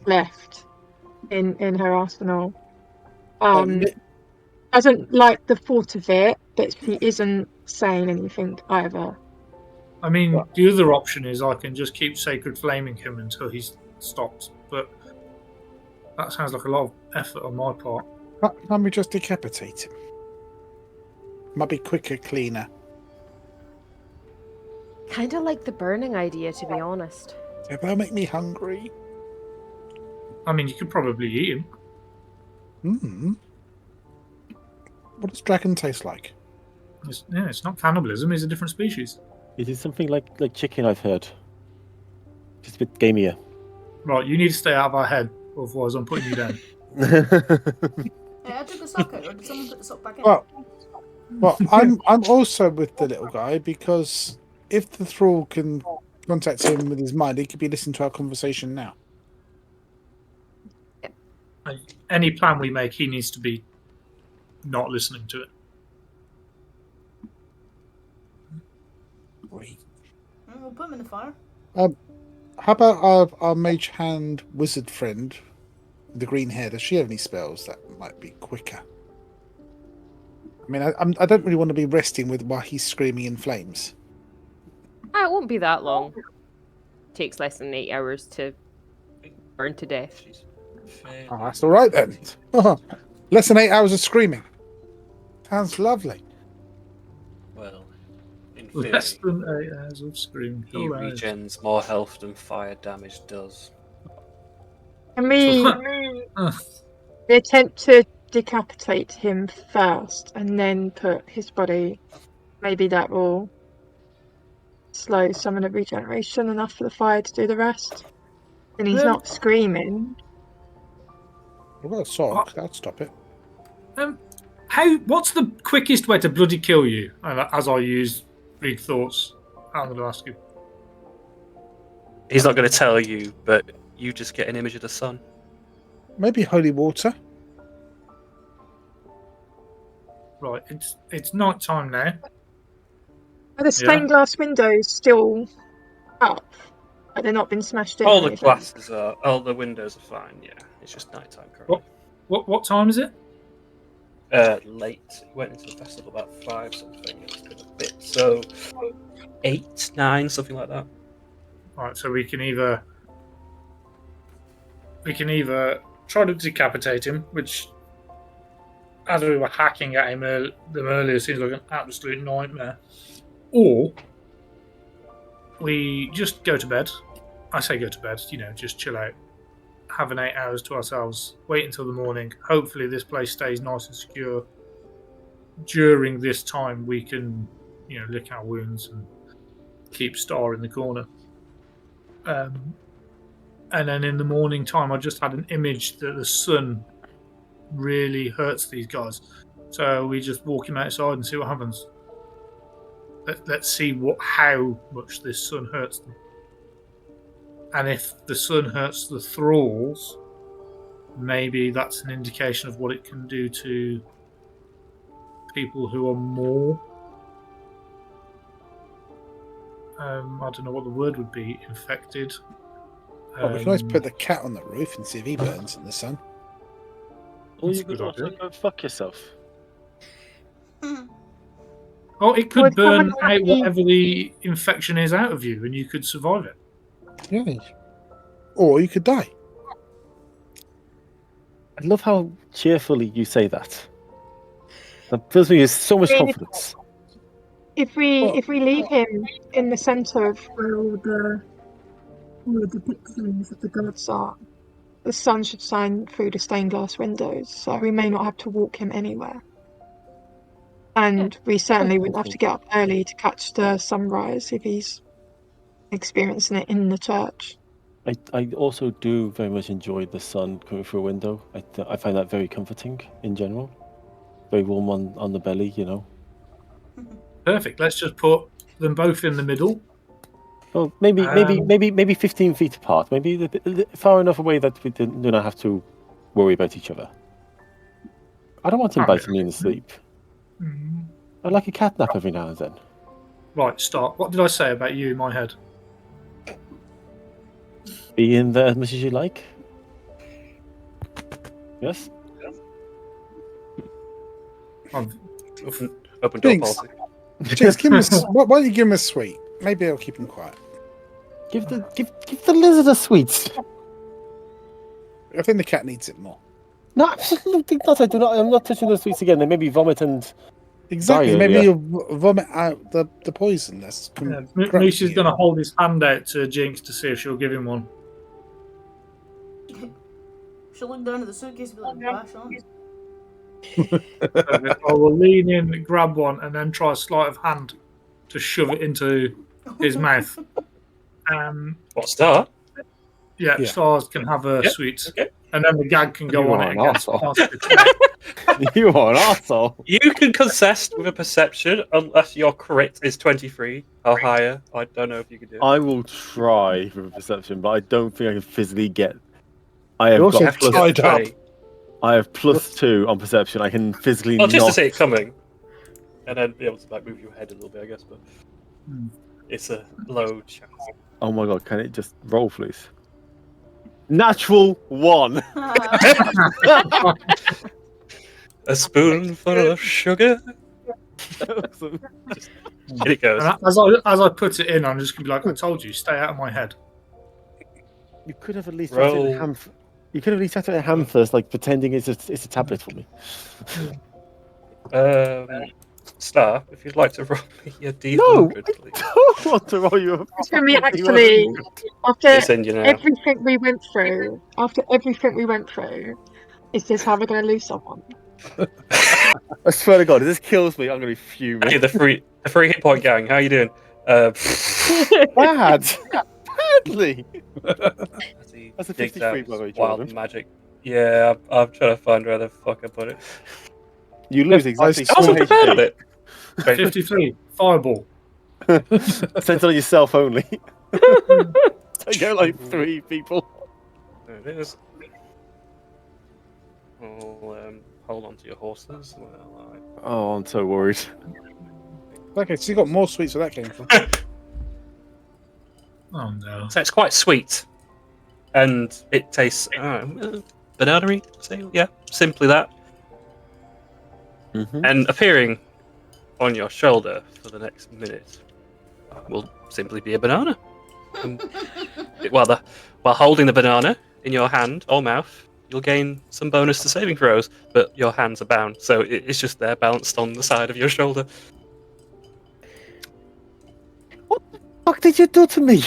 left in her arsenal. Doesn't like the thought of it, but she isn't saying anything either. I mean, the other option is I can just keep Sacred Flaming him until he's stopped, but that sounds like a lot of effort on my part. Can't we just decapitate him? Might be quicker, cleaner. Kind of like the burning idea, to be honest. Yeah, that'll make me hungry. I mean, you could probably eat him. What does dragon taste like? It's not cannibalism, he's a different species. It is something like chicken, I've heard. Just a bit gamier. Right, you need to stay out of our head, otherwise I'm putting you down. Hey, I took the sock out, or did someone put the sock back in? Well, I'm also with the little guy, because if the thrall can contact him with his mind, he could be listening to our conversation now. Any plan we make, he needs to be not listening to it. Great. We'll put him in the fire. How about our mage hand wizard friend, the green hair? Does she have any spells that might be quicker? I mean, I don't really want to be resting with while he's screaming in flames. It won't be that long. Takes less than 8 hours to burn to death. Oh, that's all right then. Less than 8 hours of screaming. Sounds lovely. Well, in theory, Less than 8 hours of screaming. he regens more health than fire damage does. Can we attempt to decapitate him first and then put his body? Maybe that will slow some of the regeneration enough for the fire to do the rest. And he's not screaming. What about a sock? That'd stop it. What's the quickest way to bloody kill you? And as I use big thoughts, I'm going to ask you. He's not going to tell you, but you just get an image of the sun. Maybe holy water. Right, it's night time now. Are the stained glass windows still up? Have they not been smashed in? All or the anything? glasses are, all the windows are fine. Yeah, it's just nighttime currently. What time is it? Late. He went into the festival about 5 something. It's been a bit, so 8, 9, something like that. Right, so we can either try to decapitate him, which, as we were hacking at him them earlier, seems like an absolute nightmare, or we just go to bed. I say go to bed, just chill out, have an 8 hours to ourselves, wait until the morning. Hopefully this place stays nice and secure. During this time we can, lick our wounds and keep Star in the corner. And then in the morning time, I just had an image that the sun really hurts these guys. So we just walk him outside and see what happens. Let's see how much this sun hurts them. And if the sun hurts the thralls, maybe that's an indication of what it can do to people who are more. I don't know what the word would be. Infected. Well, we can always put the cat on the roof and see if he burns in the sun. Or That's you a good could also idea. go fuck yourself. Oh, it Well, could it's someone burn out happy. whatever the infection is out of you, and you could survive it. Yeah. Or you could die. I love how cheerfully you say that. That fills me with so much Really? confidence. If we leave him in the centre of where all the depictions of the gods are, the sun should shine through the stained glass windows, so we may not have to walk him anywhere. And we certainly wouldn't have to get up early to catch the sunrise if he's experiencing it in the church. I also do very much enjoy the sun coming through a window. I find that very comforting in general. Very warm on the belly, you know. Perfect. Let's just put them both in the middle. Well, maybe 15 feet apart. Maybe far enough away that we do not have to worry about each other. I don't want him biting me in the sleep. I like a cat nap every now and then. Right, start. What did I say about you in my head? Be in there as much as you like. Yes? Open door Jinx. policy. Jinx, give him why don't you give him a sweet? Maybe it'll keep him quiet. Give the lizard a sweet. I think the cat needs it more. No, absolutely not. I'm not touching those sweets again. They maybe vomit and Exactly. Diarrhea. Maybe you'll vomit out the poison. That's Moose is going to hold his hand out to Jinx to see if she'll give him one. She'll look down at the suitcase and be like, bash on. I will lean in, grab one, and then try a sleight of hand to shove it into his mouth. What, Star? Yeah, Yeah. Stars can have a sweet. Okay. And then the gag can go You on are it an against arsehole. You are an arsehole. You can contest with a perception unless your crit is 23 or higher. I don't know if you can do it. I will try with a perception, but I don't think I can physically get. I have You're also got plus. tied up. I have +2 on perception. I can physically Well, just to not. see it coming, and then be able to like move your head a little bit, I guess. But it's a low chance. Oh my god! Can it just roll, please? Natural 1. A spoonful of sugar. Awesome. In it goes. And as I put it in, I'm just going to be like, I told you, stay out of my head. You could have at least Roll. had it in hand. You could have at least had it in hand first, like pretending it's a tablet for me. Star, If you'd like to roll me a D100, No, please. I don't want to roll you up. It's going to be actually, after It's in you now. everything we went through, is this how we're going to lose someone? I swear to God, if this kills me, I'm going to be fuming. Hey, the free hit point gang. How you doing? Bad. Badly. That's a Digged 53, out by the way, wild Jordan. magic. Yeah, I'm trying to find where the fuck I put it. You lose exactly I wasn't 4 prepared on it. 53, fireball. Sent it on yourself only. Take out like 3 people. There it is. Well, hold on to your horses. Well, Oh, I'm so worried. Okay, so you got more sweets where that came from. Oh no. So it's quite sweet, and it tastes banana-y. So yeah, simply that. Mm-hmm. And appearing on your shoulder for the next minute will simply be a banana. While holding the banana in your hand or mouth, you'll gain some bonus to saving throws, but your hands are bound, so it's just there, balanced on the side of your shoulder. What the fuck did you do to me?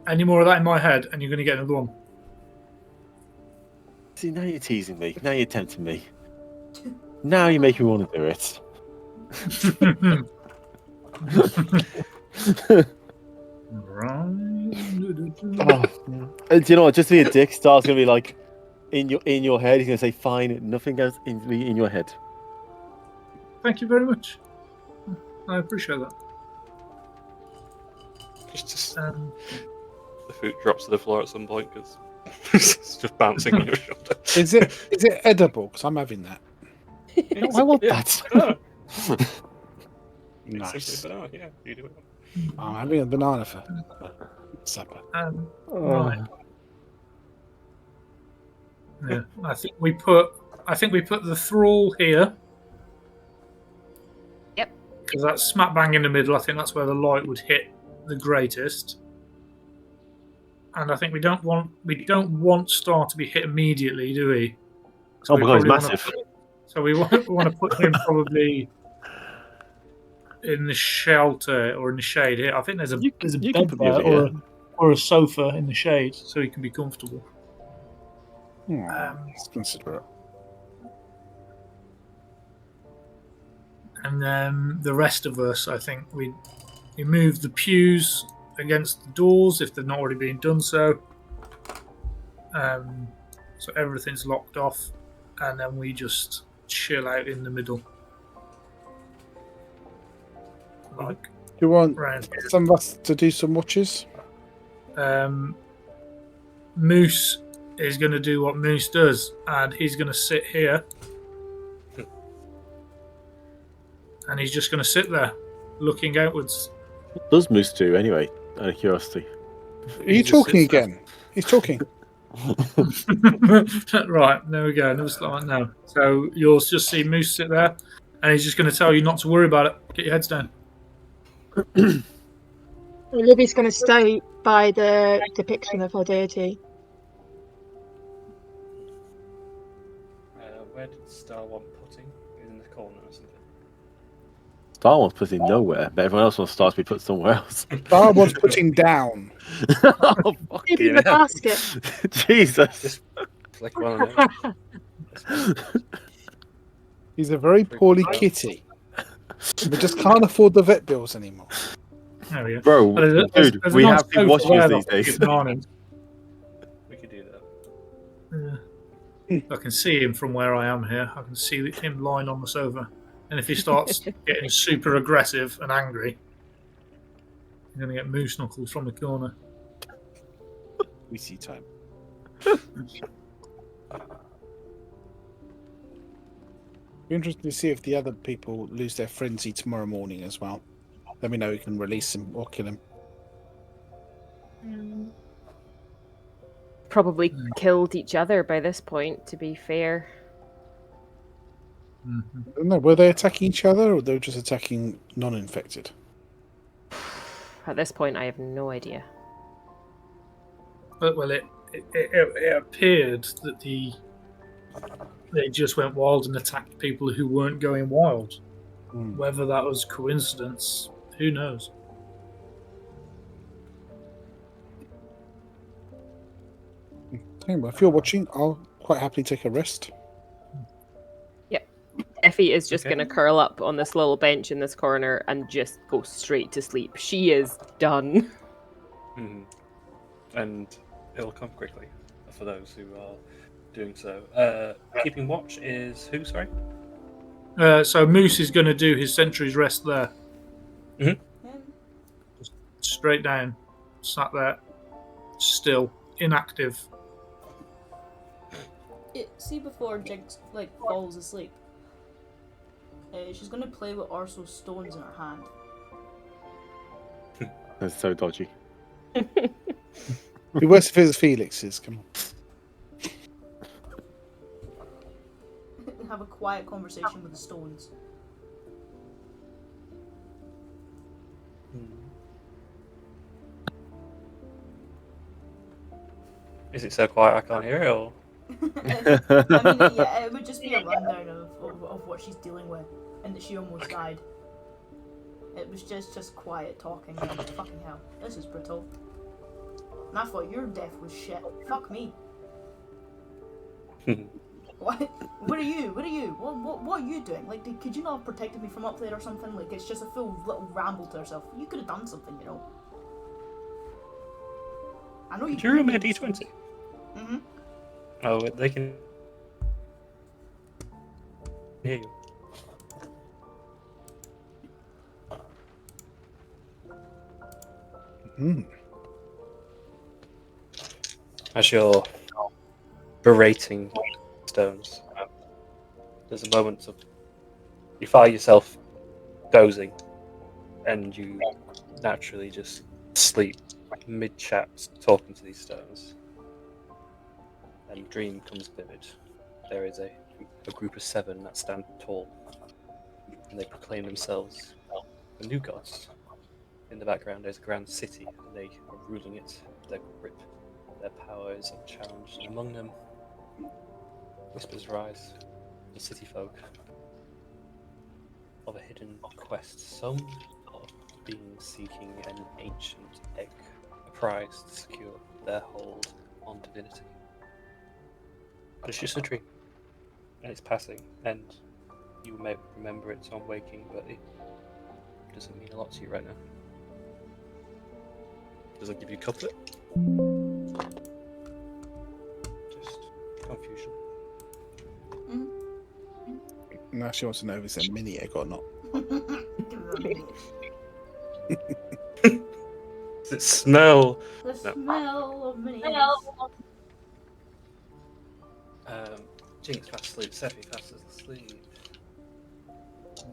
Any more of that in my head, and you're going to get another one. See, now you're teasing me. Now you're tempting me. Now you make me want to do it. Oh. And do you know what? Just to be a dick, Star's gonna be like, in your head. He's gonna say, "Fine, nothing goes in your head." Thank you very much. I appreciate that. It's just Um, the food drops to the floor at some point because it's just bouncing on your shoulder. Is it edible? Because I'm having that. I want Yeah, that. banana. It's Nice. simply banana. Yeah, you do it. I'm having a banana for supper. right. Yeah, I think we put the thrall here. Yep. Because that's smack bang in the middle. I think that's where the light would hit the greatest. And I think we don't want Star to be hit immediately, do we? So Oh we my god, he's probably wanna massive. So we want to put him probably in the shelter or in the shade here. I think there's a You bed can put me there over here. or a sofa in the shade so he can be comfortable. Let's consider it. And then the rest of us, I think we move the pews against the doors if they've not already been done so. So everything's locked off, and then we just chill out in the middle. Like, Do you want round here. some of us to do some watches? Moose is going to do what Moose does, and he's going to sit here. And he's just going to sit there, looking outwards. What does Moose do anyway? Out of curiosity. Are you just talking sits there. again? He's talking. Right, there we go. Never start now. So you'll just see Moose sit there, and he's just going to tell you not to worry about it. Get your heads down. Libby's going to stay by the depiction of her deity. Where did Star want putting? In the corner or something? Star wants put him nowhere, but everyone else wants Star to be put somewhere else. Star was putting down. Oh, Maybe in the basket. Jesus. Like one of them. He's a very poorly kitty. We just can't afford the vet bills anymore. There we go. Bro, There's dude, a we nice have big sofa watches there these that I days. keep an eye on him. We could do that. I can see him from where I am here. I can see him lying on the sofa. And if he starts getting super aggressive and angry, you're going to get moose knuckles from the corner. We see time. Be interesting to see if the other people lose their frenzy tomorrow morning as well. Then we know we can release him or kill him. Probably killed each other by this point, to be fair. I don't know, were they attacking each other or they were just attacking non-infected? At this point, I have no idea. But, well, it appeared that they just went wild and attacked people who weren't going wild. Whether that was coincidence, who knows? Okay, well, if you're watching, I'll quite happily take a rest. Effie is just Okay. going to curl up on this little bench in this corner and just go straight to sleep. She is done. And it'll come quickly for those who are doing so. Keeping watch is who, sorry? So Moose is going to do his sentry's rest there. Just straight down, sat there, still, inactive. See before Jigs falls asleep. She's gonna play with Arso's stones in her hand. That's so dodgy. It'd be worse if it was Felix's. Come on. Have a quiet conversation with the stones. Is it so quiet I can't hear it, or? I mean, yeah, it would just be a rundown of what she's dealing with, and that she almost died. It was just quiet talking. And fucking hell, this is brutal. And I thought your death was shit. Fuck me. What? What are you? What are you doing? Like, could you not have protected me from up there or something? Like, it's just a full little ramble to herself. You could have done something, you know. I know you. Did you roll me a d20? Mhm. Oh, they can hear you. As you're berating stones, there's a moment of you find yourself dozing, and you naturally just sleep mid-chat talking to these stones. And the dream comes vivid. There is a group of 7 that stand tall, and they proclaim themselves the new gods. In the background, there's a grand city, and they are ruling it with their grip. Their power is unchallenged, and among them, whispers rise. The city folk of a hidden quest. Some are beings seeking an ancient egg, a prize to secure their hold on divinity. But it's just a dream, and it's passing, and you may remember it on waking, but it doesn't mean a lot to you right now. Does it give you comfort? Just confusion. Now she wants to know if it's a mini egg or not. Does it smell? The smell of mini Jinx fast asleep, Sephi fast asleep.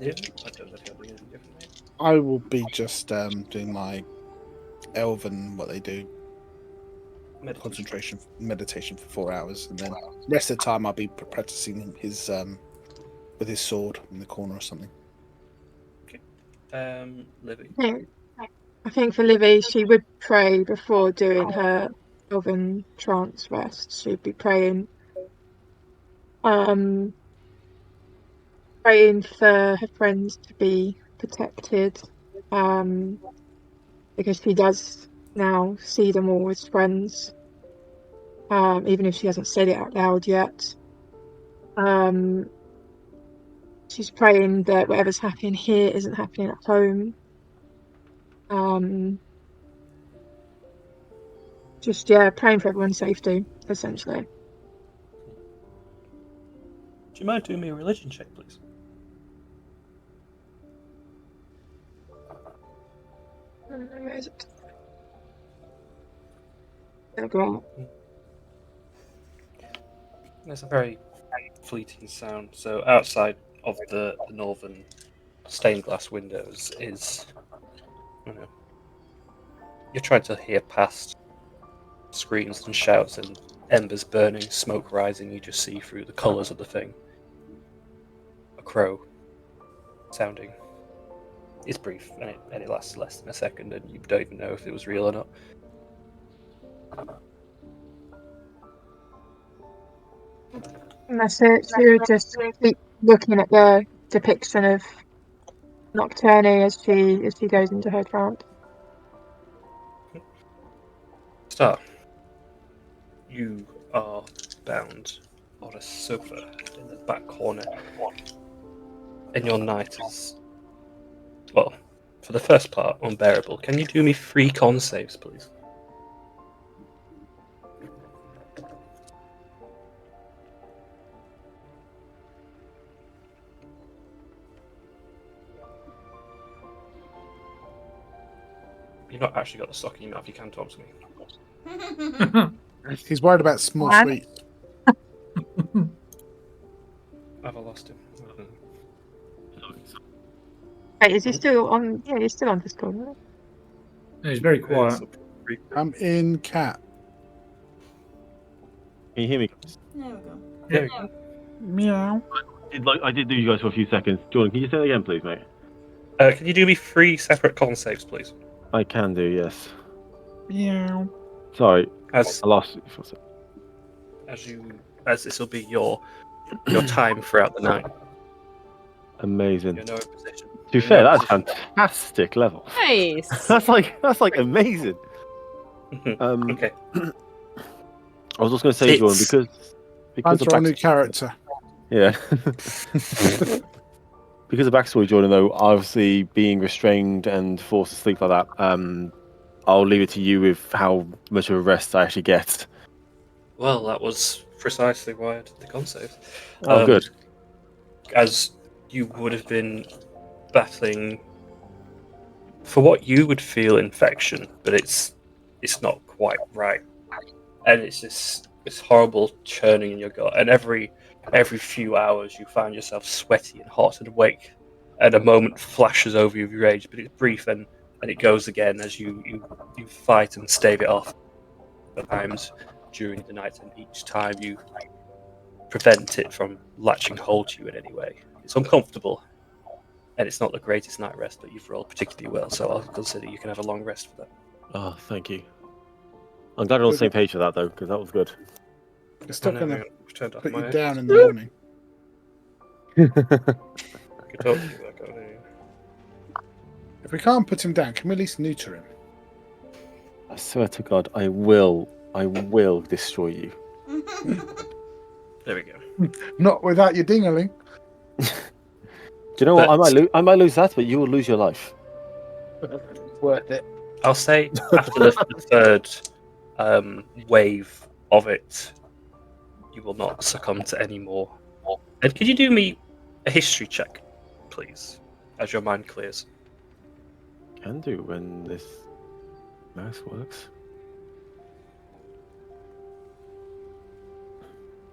Liv? I don't know if you're doing anything differently. I will be just doing my elven, what they do, concentration, meditation for 4 hours, and then the rest of the time I'll be practicing his with his sword in the corner or something. Okay. Livy. I think for Livy, she would pray before doing her elven trance rest. She'd be praying for her friends to be protected, because she does now see them all as friends, even if she hasn't said it out loud yet. She's praying that whatever's happening here isn't happening at home. Just praying for everyone's safety, essentially. Do you mind doing me a religion check, please? Where is it? Oh, great. There's a very fleeting sound. So outside of the northern stained glass windows is, you're trying to hear past screams and shouts and embers burning, smoke rising. You just see through the colours of the thing a crow sounding. It's brief, and it lasts less than a second, and you don't even know if it was real or not. And that's it. She would just keep looking at the depiction of Nocturne as she goes into her trance. Star, you are bound on a sofa in the back corner, and your night is, well, for the first part, unbearable. Can you do me 3 con saves, please? You've not actually got the sock in your mouth, you can talk to me. He's worried about small sweets. Have I lost him? Wait, is he still on? Yeah, he's still on Discord, right? No, he's very quiet. I'm in cat. Can you hear me? There we go. Meow. I did lose you guys for a few seconds. Jordan, can you say that again, please, mate? Can you do me 3 separate con saves, please? I can do, yes. Meow. Sorry, As I lost you for a second. as this will be your time throughout the night. Amazing. You're in no position. To be fair, that's fantastic level. Nice. That's like amazing. Okay. I was just going to say, Jordan, because Answer our new character. Yeah. Because of backstory, Jordan, though, obviously being restrained and forced to sleep like that, I'll leave it to you with how much of a rest I actually get. Well, that was precisely why I did the con saves. Oh, good. As you would have been battling for what you would feel infection, but it's not quite right, and it's this horrible churning in your gut, and every few hours you find yourself sweaty and hot and awake, and a moment flashes over you of your rage, but it's brief, and it goes again as you fight and stave it off times during the night, and each time you prevent it from latching hold to you in any way. It's uncomfortable, and it's not the greatest night rest, but you've rolled particularly well, so I'll consider you can have a long rest for that. Oh, thank you. I'm glad we're on the same page for that, though, because that was good. It's still going to Turned off put you my- down in the morning. I could talk to you, but I can't hear you. If we can't put him down, can we at least neuter him? I swear to God, I will destroy you. There we go. Not without your dingaling. Do you know what? I might lose that, but you will lose your life. Worth it. I'll say after the third wave of it, you will not succumb to any more. And could you do me a history check, please, as your mind clears? Can do when this mouse works.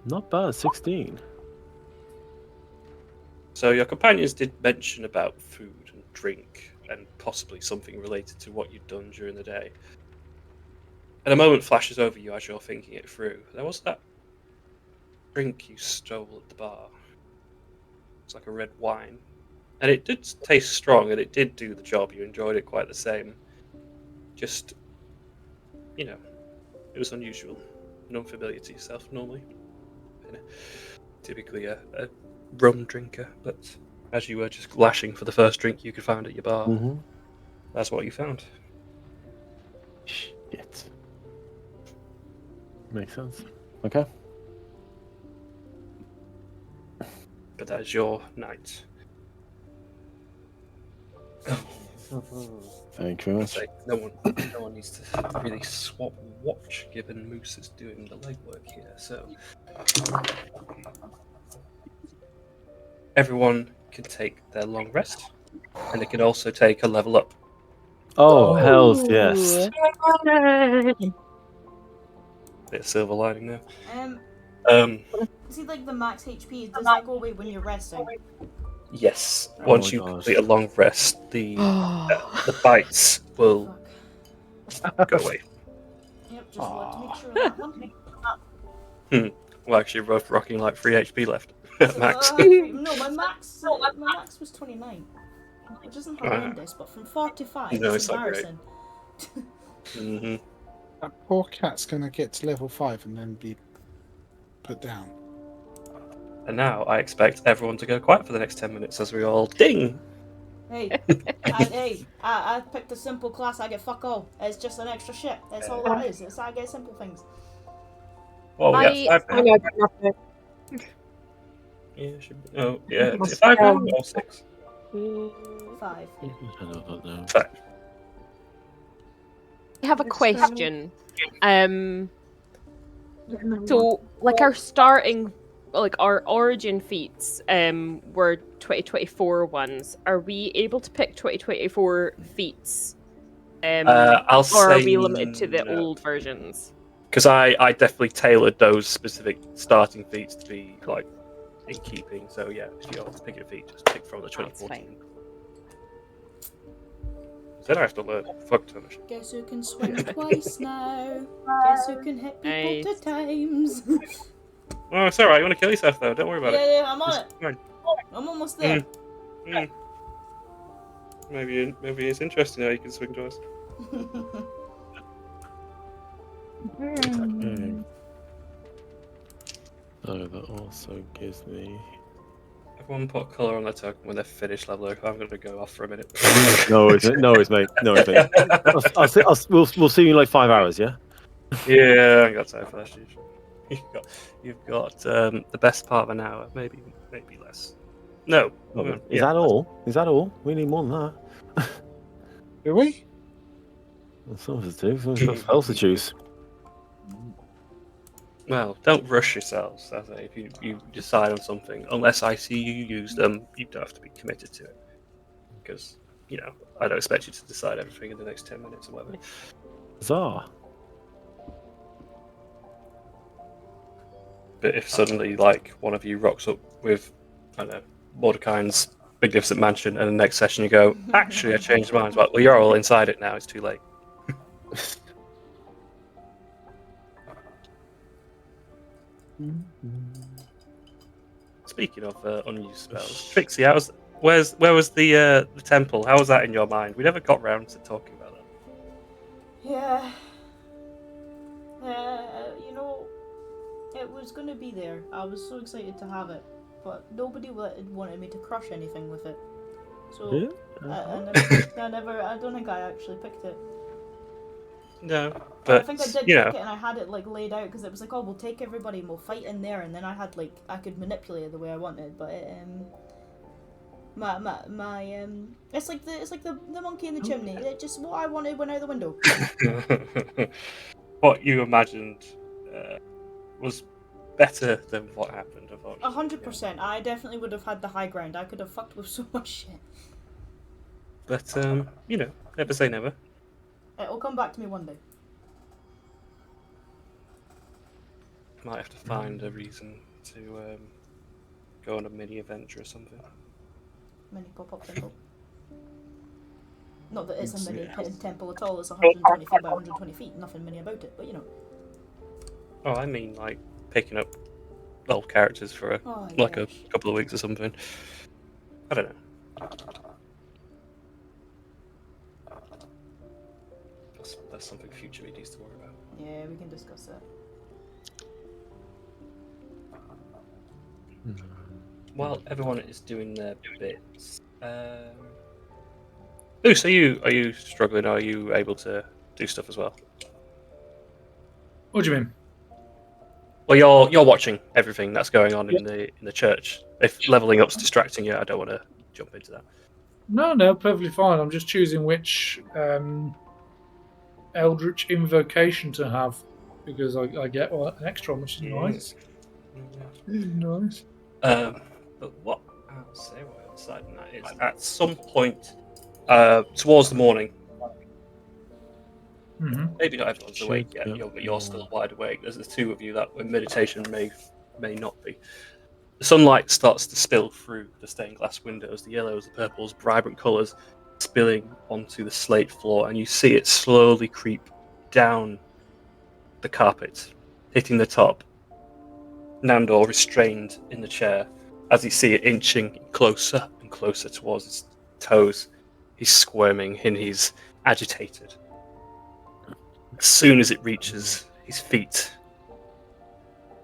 Not bad, 16. So your companions did mention about food and drink and possibly something related to what you'd done during the day. And a moment flashes over you as you're thinking it through. There was that drink you stole at the bar. It's like a red wine. And it did taste strong, and it did do the job. You enjoyed it quite the same. Just, it was unusual and unfamiliar to yourself normally. Typically a rum drinker, but as you were just lashing for the first drink you could find at your bar, that's what you found. Shit. Makes sense. Okay. But that is your night. Thank you very much. No one needs to really swap watch, given Moose is doing the legwork here. So everyone can take their long rest, and they can also take a level up. Oh, hells yes. Bit of silver lining there. Is it like the max HP? Does that go away when you're resting? Yes. Oh Once my you gosh. complete a long rest, the bites will go away. Yep, just wanted to make sure of that one. Well, actually, we're both rocking like 3 HP left at max. No, my max was 29, which isn't horrendous, but from 45, No, it's it's not great. embarrassing. That poor cat's going to get to level 5 and then be put down. And now I expect everyone to go quiet for the next 10 minutes as we all ding. Hey, I picked a simple class. I get fuck all. It's just an extra ship. That's all that is. It's I get simple things. Well, we have 5 I now. know nothing. Yeah, should be. Oh, yeah. Is it 5 now or 6? 5. I don't know. 5. I have a question. So, like our starting, like our origin feats, were 2024 ones. Are we able to pick 2024 feats? I'll or say are we limited to the no. old versions? Because I definitely tailored those specific starting feats to be like in keeping. So yeah, if you have to pick a feat, just pick from the 2014. Then I have to learn fuck ton of shit. Guess who can swing twice now? Guess who can hit people 2 times? Oh, it's alright. You want to kill yourself though? Don't worry about it. Yeah, I'm on it. It's fine. I'm almost there. Maybe it's interesting how you can swing twice. So that also gives me. Everyone put a colour on their token when they're finished leveling. I'm going to go off for a minute. No worries, mate. We'll see you in like 5 hours, yeah? Yeah, I ain't got time for that shit. You've got the best part of an hour, maybe less. No. Is that all? Is that all? We need more than that. Do we? Well, some of us do. Some of us got spells to choose. Well, don't rush yourselves. I say, if you decide on something, unless I see you use them, you don't have to be committed to it. Because I don't expect you to decide everything in the next 10 minutes or whatever. Bizarre. But if suddenly, like, one of you rocks up with, I don't know, Mordecai's magnificent mansion, and the next session you go, actually, I changed my mind. Well, you're all inside it now. It's too late. Speaking of unused spells, Trixie, where was the temple? How was that in your mind? We never got round to talking about that. Yeah. It was going to be there. I was so excited to have it, but nobody wanted me to crush anything with it. So I don't think I actually picked it. No, but I think I did pick it, and I had it like laid out because it was like, oh, we'll take everybody and we'll fight in there, and then I had like I could manipulate it the way I wanted, but it's like the monkey in the chimney. It just what I wanted went out the window. What you imagined was better than what happened. 100%. I definitely would have had the high ground. I could have fucked with so much shit. But never say never. It'll come back to me one day. Might have to find a reason to go on a mini adventure or something. Mini pop-up temple. Not that it's a mini temple at all. It's 120 feet by 120 feet. Nothing mini about it, but you know. Oh, I mean, like picking up old characters for a couple of weeks or something. I don't know. That's something future needs to worry about. Yeah, we can discuss that. While everyone is doing their bits, Luce, are you struggling? Are you able to do stuff as well? What do you mean? Well, you're watching everything that's going on in the church. If leveling up's distracting you, I don't want to jump into that. No, perfectly fine. I'm just choosing which Eldritch invocation to have because I get an extra, which is nice. Nice. But what I'll say what I'm deciding that is at some point towards the morning. Mm-hmm. Maybe not everyone's awake yet, but you're still wide awake. There's the two of you that in meditation may not be. The sunlight starts to spill through the stained glass windows, the yellows, the purples, vibrant colours spilling onto the slate floor, and you see it slowly creep down the carpet, hitting the top. Nandor restrained in the chair as you see it inching closer and closer towards his toes. He's squirming and he's agitated. As soon as it reaches his feet,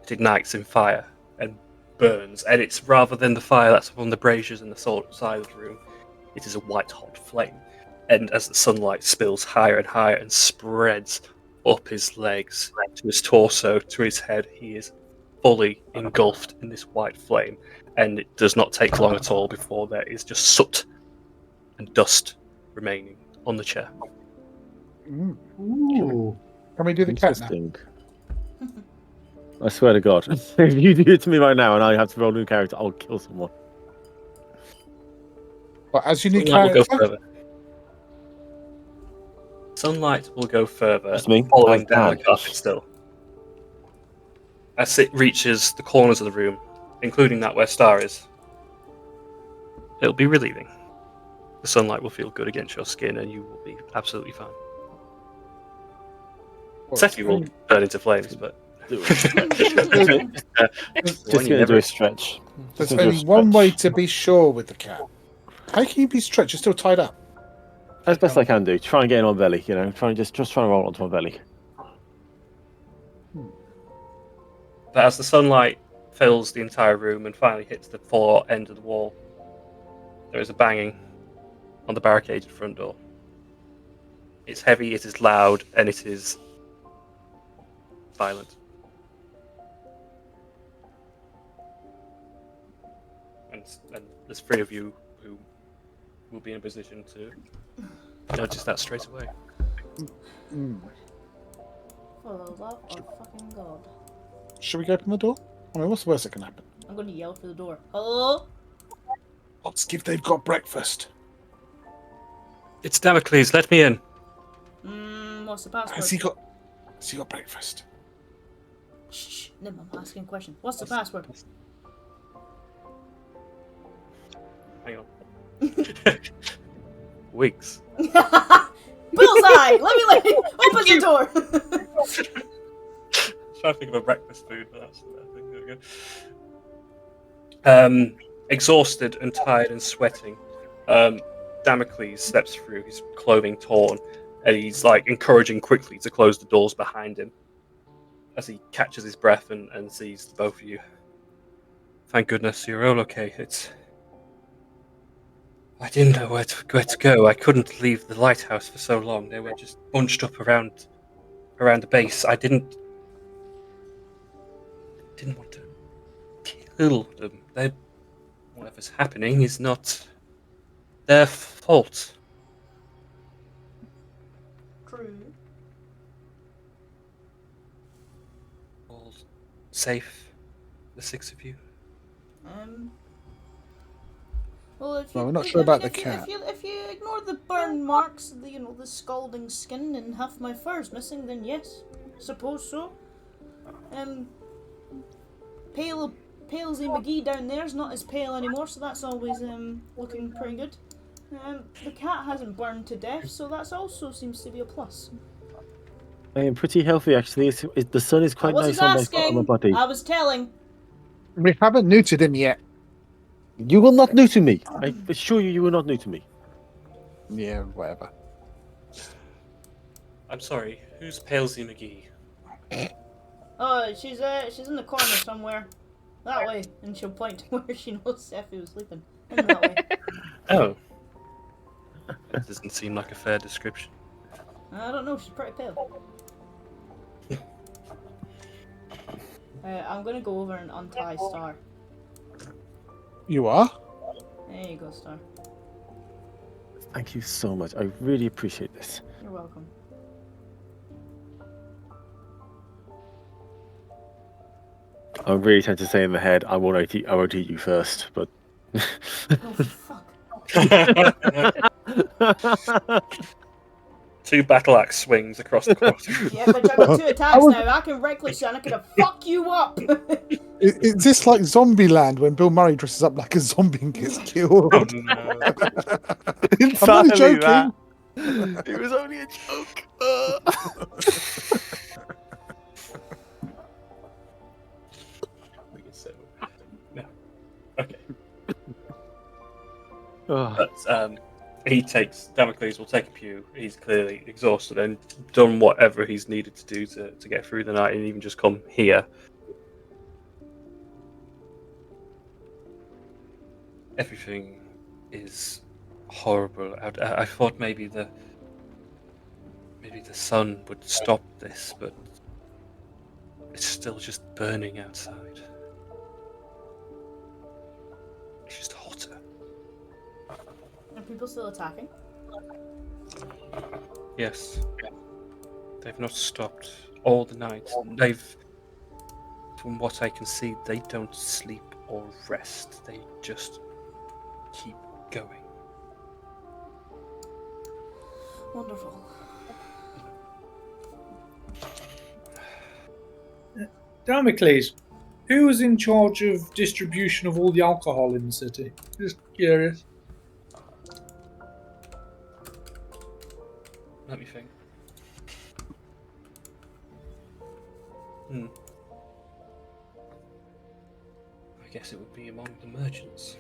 it ignites in fire and burns. And it's rather than the fire that's on the braziers in the side of the room, it is a white hot flame. And as the sunlight spills higher and higher and spreads up his legs, to his torso, to his head, he is fully engulfed in this white flame. And it does not take long at all before there is just soot and dust remaining on the chair. Ooh. Can we do the cat now? I swear to God, if you do it to me right now and I have to roll a new character, I'll kill someone. But as you new Sunlight will character, go further. Sunlight will go further, That's me. following down the carpet still. As it reaches the corners of the room, including that where Star is, it'll be relieving. The sunlight will feel good against your skin and you will be absolutely fine. Seti will burn into flames, but... Just going to do a stretch. There's only one way to be sure with the cat. How can you be stretched? You're still tied up. As best I can do. Try and get in on belly, just try and roll onto my belly. But as the sunlight fills the entire room and finally hits the far end of the wall, there is a banging on the barricaded front door. It's heavy, it is loud, and it is violent. And there's three of you who will be in a position to notice that straight away. For the love of fucking God. Should we open the door? I mean, what's the worst that can happen? I'm going to yell through the door. Hello? Let's give they've got breakfast. It's Damocles. Let me in. What's the password? Has he got breakfast? Shh, Nim, I'm asking a question. What's the password? Hang on. Weeks. Bullseye! Let me open the door! Trying to think of a breakfast food, but that's the thing. There we go. Exhausted and tired and sweating, Damocles steps through, his clothing torn, and he's like encouraging quickly to close the doors behind him as he catches his breath and sees both of you. Thank goodness you're all okay. I didn't know where to go. I couldn't leave the lighthouse for so long. They were just bunched up around the base. I didn't want to kill them. Whatever's happening is not their fault. True. All safe, the 6 of you. Well, if you, Well, we're not sure about the if you- cat. If you ignore the burn marks, the scalding skin and half my fur's missing, then yes, suppose so. Palesy McGee down there's not as pale anymore, so that's always looking pretty good. The cat hasn't burned to death, so that's also seems to be a plus. I am pretty healthy, actually. The sun is quite I wasn't nice on my body. I was telling. We haven't neutered him yet. You will not new to me. I assure you, you will not new to me. Yeah, whatever. I'm sorry. Who's Palesy McGee? Oh, she's in the corner somewhere. That way, and she'll point to where she knows Seffi was sleeping. In that way. Oh. That doesn't seem like a fair description. I don't know. She's pretty pale. I'm gonna go over and untie Star. You are? There you go, Star. Thank you so much. I really appreciate this. You're welcome. I'm really tempted to say in the head, I won't eat you first, but. Oh fuck. 2 battle axe swings across the quarter. Yeah, but I've got 2 attacks now. I can reckless you and I could fuck you up. Is this like Zombieland when Bill Murray dresses up like a zombie and gets killed? Oh, no. I'm only joking. It was only a joke. No. Okay. Oh. But Damocles will take a pew. He's clearly exhausted and done whatever he's needed to do to get through the night and even just come here. Everything is horrible. I thought maybe the sun would stop this, but it's still just burning outside. It's just hotter. Are people still attacking? Yes. They've not stopped all the night. From what I can see, they don't sleep or rest. They just keep going. Wonderful. Damocles, who was in charge of distribution of all the alcohol in the city? Just curious. Let me think. I guess it would be among the merchants.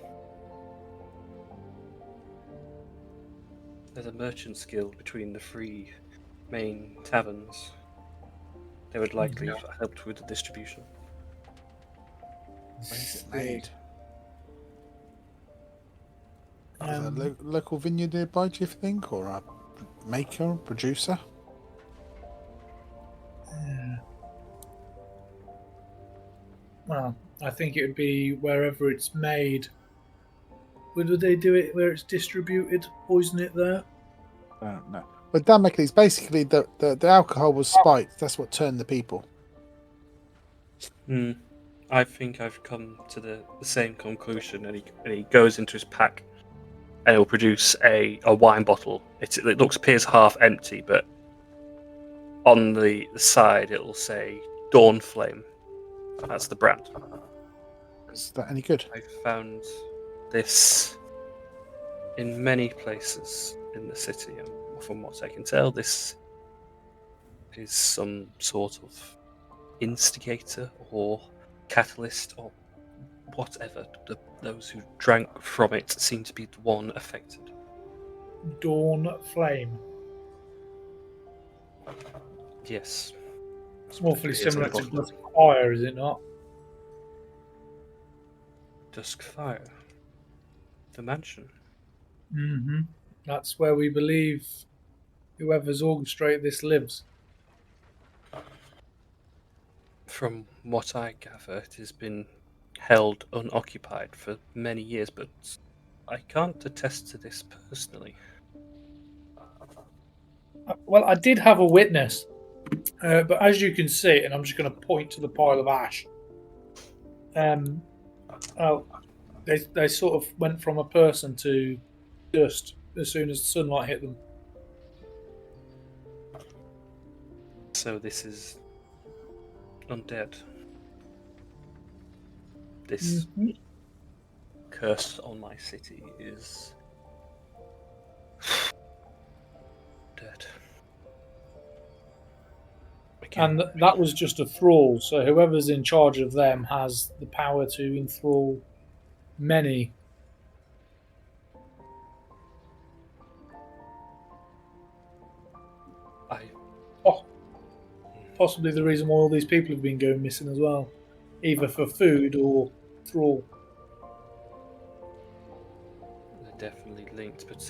There's a merchants guild between the 3 main taverns. They would likely have helped with the distribution. Where's it made? Is there a local vineyard nearby, do you think? Or a maker, producer? Yeah. Well, I think it would be wherever it's made. Would they do it where it's distributed? Poison it there? I don't know. But Damocles, basically, the alcohol was spiked. That's what turned the people. I think I've come to the same conclusion, and he goes into his pack and it'll produce a wine bottle. It appears half empty, but on the side it'll say Dawn Flame. That's the brand. Is that any good? I found this in many places in the city, and from what I can tell, this is some sort of instigator or catalyst or whatever. Those who drank from it seem to be the one affected. Dawn Flame. Yes. It's awfully It's on similar the to bottle. Dusk Fire, is it not? Dusk Fire. The mansion. Mm-hmm. That's where we believe whoever's orchestrated this lives. From what I gather, it has been held unoccupied for many years, but I can't attest to this personally. Well, I did have a witness, but as you can see, and I'm just going to point to the pile of ash. They sort of went from a person to dust as soon as the sunlight hit them. So this is undead. This curse on my city is dead. And that was just a thrall, so whoever's in charge of them has the power to enthrall many. Possibly the reason why all these people have been going missing as well, either for food or thrall. They're definitely linked, but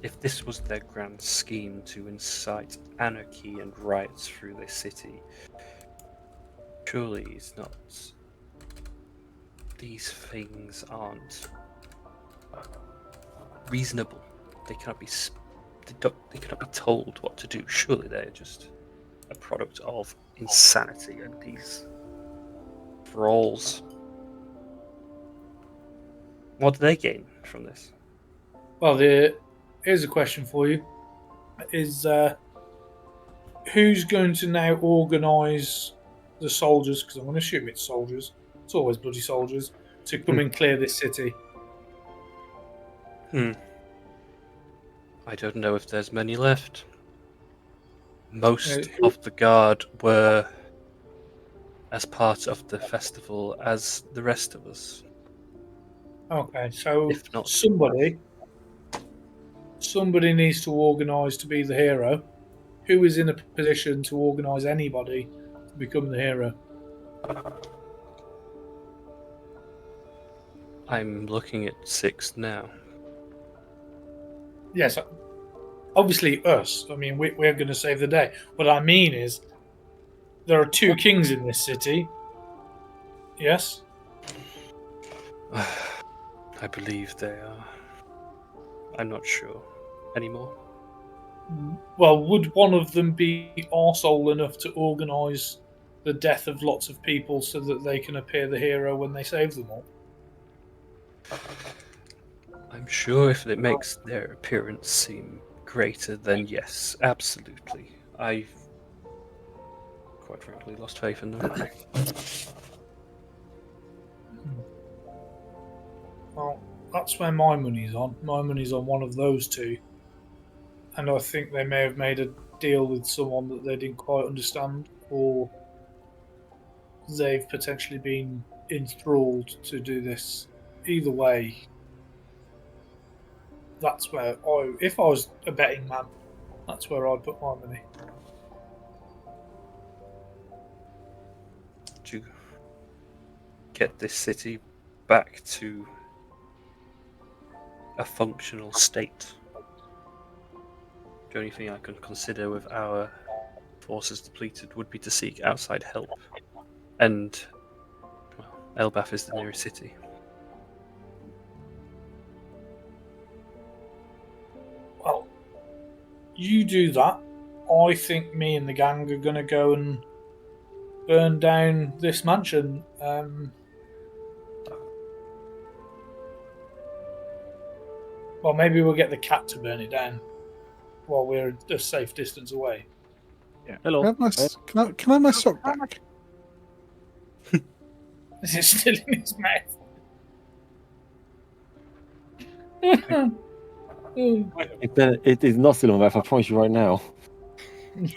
if this was their grand scheme to incite anarchy and riots through this city, surely it's not. These things aren't reasonable. They cannot be. They cannot be told what to do. Surely they're just a product of insanity and these thralls. What do they gain from this? Well, here's a question for you: Is who's going to now organise the soldiers? Because I'm going to assume it's soldiers. It's always bloody soldiers to come and clear this city. I don't know if there's many left. Most of the guard were as part of the festival as the rest of us. Okay, so If not, somebody needs to organise to be the hero. Who is in a position to organise anybody to become the hero? I'm looking at 6 now. Yes, obviously us. I mean, we're going to save the day. What I mean is, there are 2 kings in this city. Yes? I believe they are. I'm not sure anymore. Well, would one of them be arsehole enough to organise the death of lots of people so that they can appear the hero when they save them all? I'm sure if it makes their appearance seem greater, then yes, absolutely. I've quite frankly lost faith in them. Well, that's where my money's on. My money's on one of those 2. And I think they may have made a deal with someone that they didn't quite understand, or they've potentially been enthralled to do this. Either way, that's where if I was a betting man, that's where I'd put my money. To get this city back to a functional state. The only thing I can consider with our forces depleted would be to seek outside help. And, well, Elbath is the nearest city. Well, you do that. I think me and the gang are going to go and burn down this mansion. Well, maybe we'll get the cat to burn it down while we're a safe distance away. Yeah. Hello. Can I have my sock back? Is it still in his mouth? It is not still on my mouth, I promise you right now. It's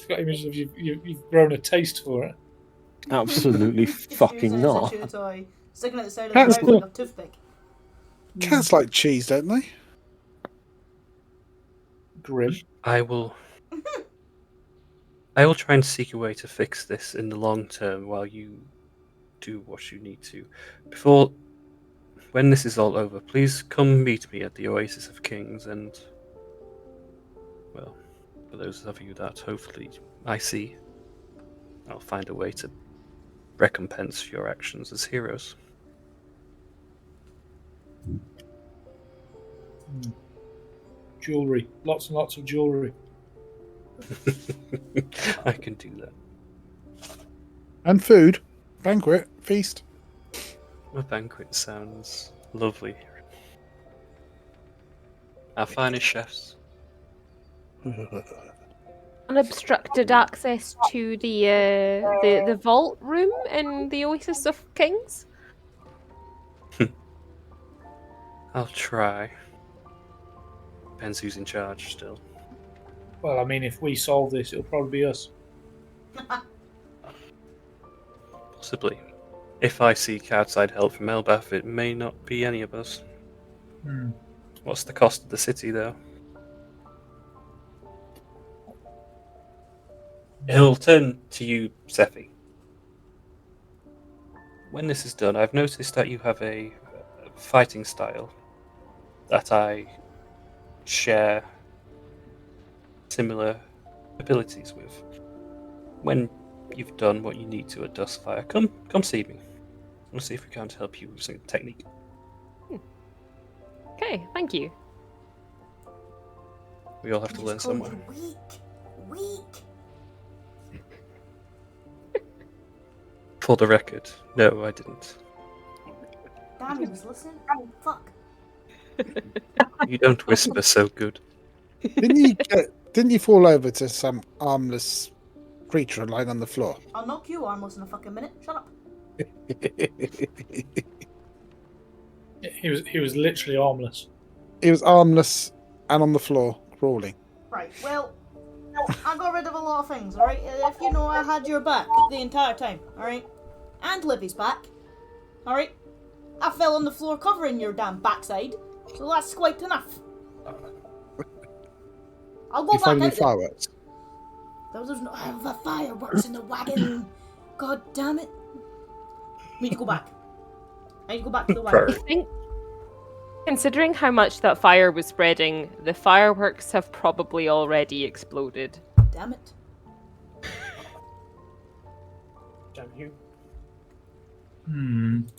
got images of you've grown a taste for it. Absolutely Just fucking using it as a not. chew toy, sticking at the side of That's the mouth like a toothpick. Cats like cheese, don't they? Grim. I will try and seek a way to fix this in the long term while you do what you need to. When this is all over, please come meet me at the Oasis of Kings and, well, for those of you that hopefully I see, I'll find a way to recompense your actions as heroes. Jewelry. Lots and lots of jewelry. I can do that. And food. Banquet. Feast. A banquet sounds lovely. Our finest chefs. Unobstructed access to the vault room in the Oasis of Kings. I'll try. Depends who's in charge still. Well, I mean, if we solve this, it'll probably be us. Possibly. If I seek outside help from Elbaf, it may not be any of us. What's the cost of the city, though? He'll turn to you, Sephi. When this is done, I've noticed that you have a fighting style that I share similar abilities with. When you've done what you need to at Duskfire, come see me. We'll see if we can't help you with some technique. Okay, thank you. We all have to learn somewhere. Weak. For the record, no, I didn't. Damn, he was listening. Oh, fuck. You don't whisper so good. Didn't you fall over to some armless creature lying on the floor? I'll knock you armless in a fucking minute. Shut up. He was literally armless. He was armless and on the floor, crawling. Right, well, I got rid of a lot of things, alright? If you know I had your back the entire time, alright? And Livy's back, alright? I fell on the floor covering your damn backside, so that's quite enough. I'll go You back find any out there. fireworks? There's no the fireworks in the wagon. God damn it. We need to go back. I need to go back to the wagon. I think, considering how much that fire was spreading, the fireworks have probably already exploded. Damn it. Damn you.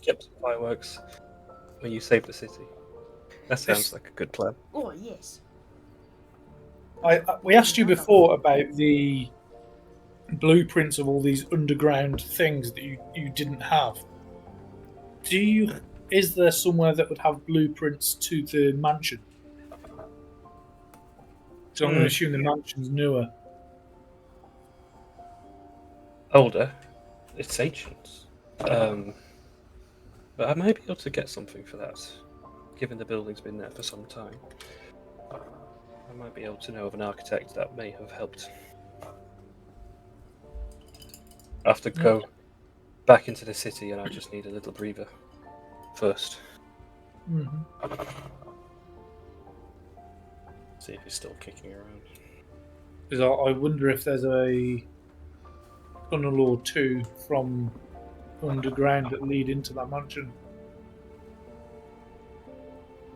Yep. Some fireworks when you save the city. That sounds like a good plan. Oh, yes. We asked you before about the blueprints of all these underground things that you didn't have. Is there somewhere that would have blueprints to the mansion? So I'm going to assume the mansion's newer. Older. It's ancient. But I might be able to get something for that, given the building's been there for some time. I might be able to know of an architect that may have helped. I have to go back into the city and I just need a little breather first. See if he's still kicking around. Because I wonder if there's a tunnel or two from underground that lead into that mansion.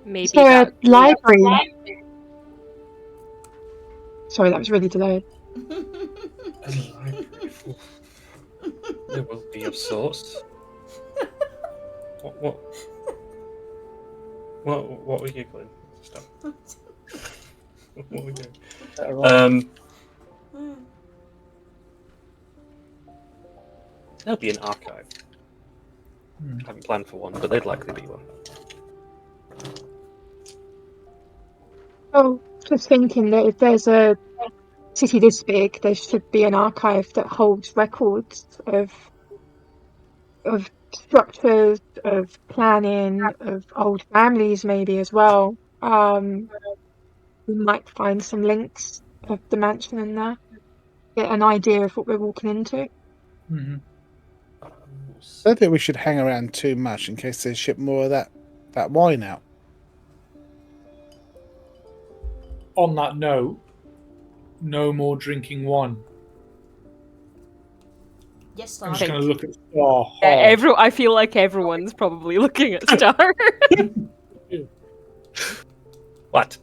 Maybe Is there that a library? Sorry, that was really delayed. There will be of sorts. What were you giggling? Stop. What were we doing? There'll be an archive. I haven't planned for one, but they'd likely be one. Oh, just thinking that if there's a city this big, there should be an archive that holds records of structures, of planning, of old families maybe as well. We might find some links of the mansion in there. Get an idea of what we're walking into. Hmm. I don't think we should hang around too much in case they ship more of that wine out. On that note, no more drinking wine. Yes, I'm Star. just going to look at Star Yeah, hard. I feel like everyone's probably looking at Star. What?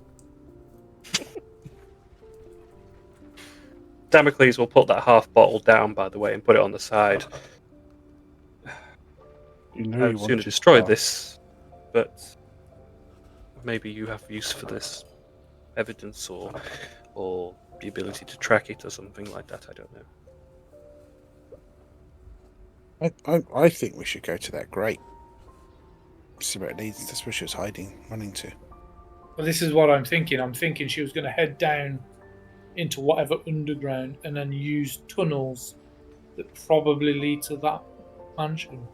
Damocles will put that half bottle down, by the way, and put it on the side. You know, I'd you sooner want to destroy start. this, but maybe you have use for this evidence or the ability to track it or something like that. I don't know. I think we should go to that grate. See where it leads. That's where she was running to. Well, this is what I'm thinking. I'm thinking she was going to head down into whatever underground and then use tunnels that probably lead to that mansion.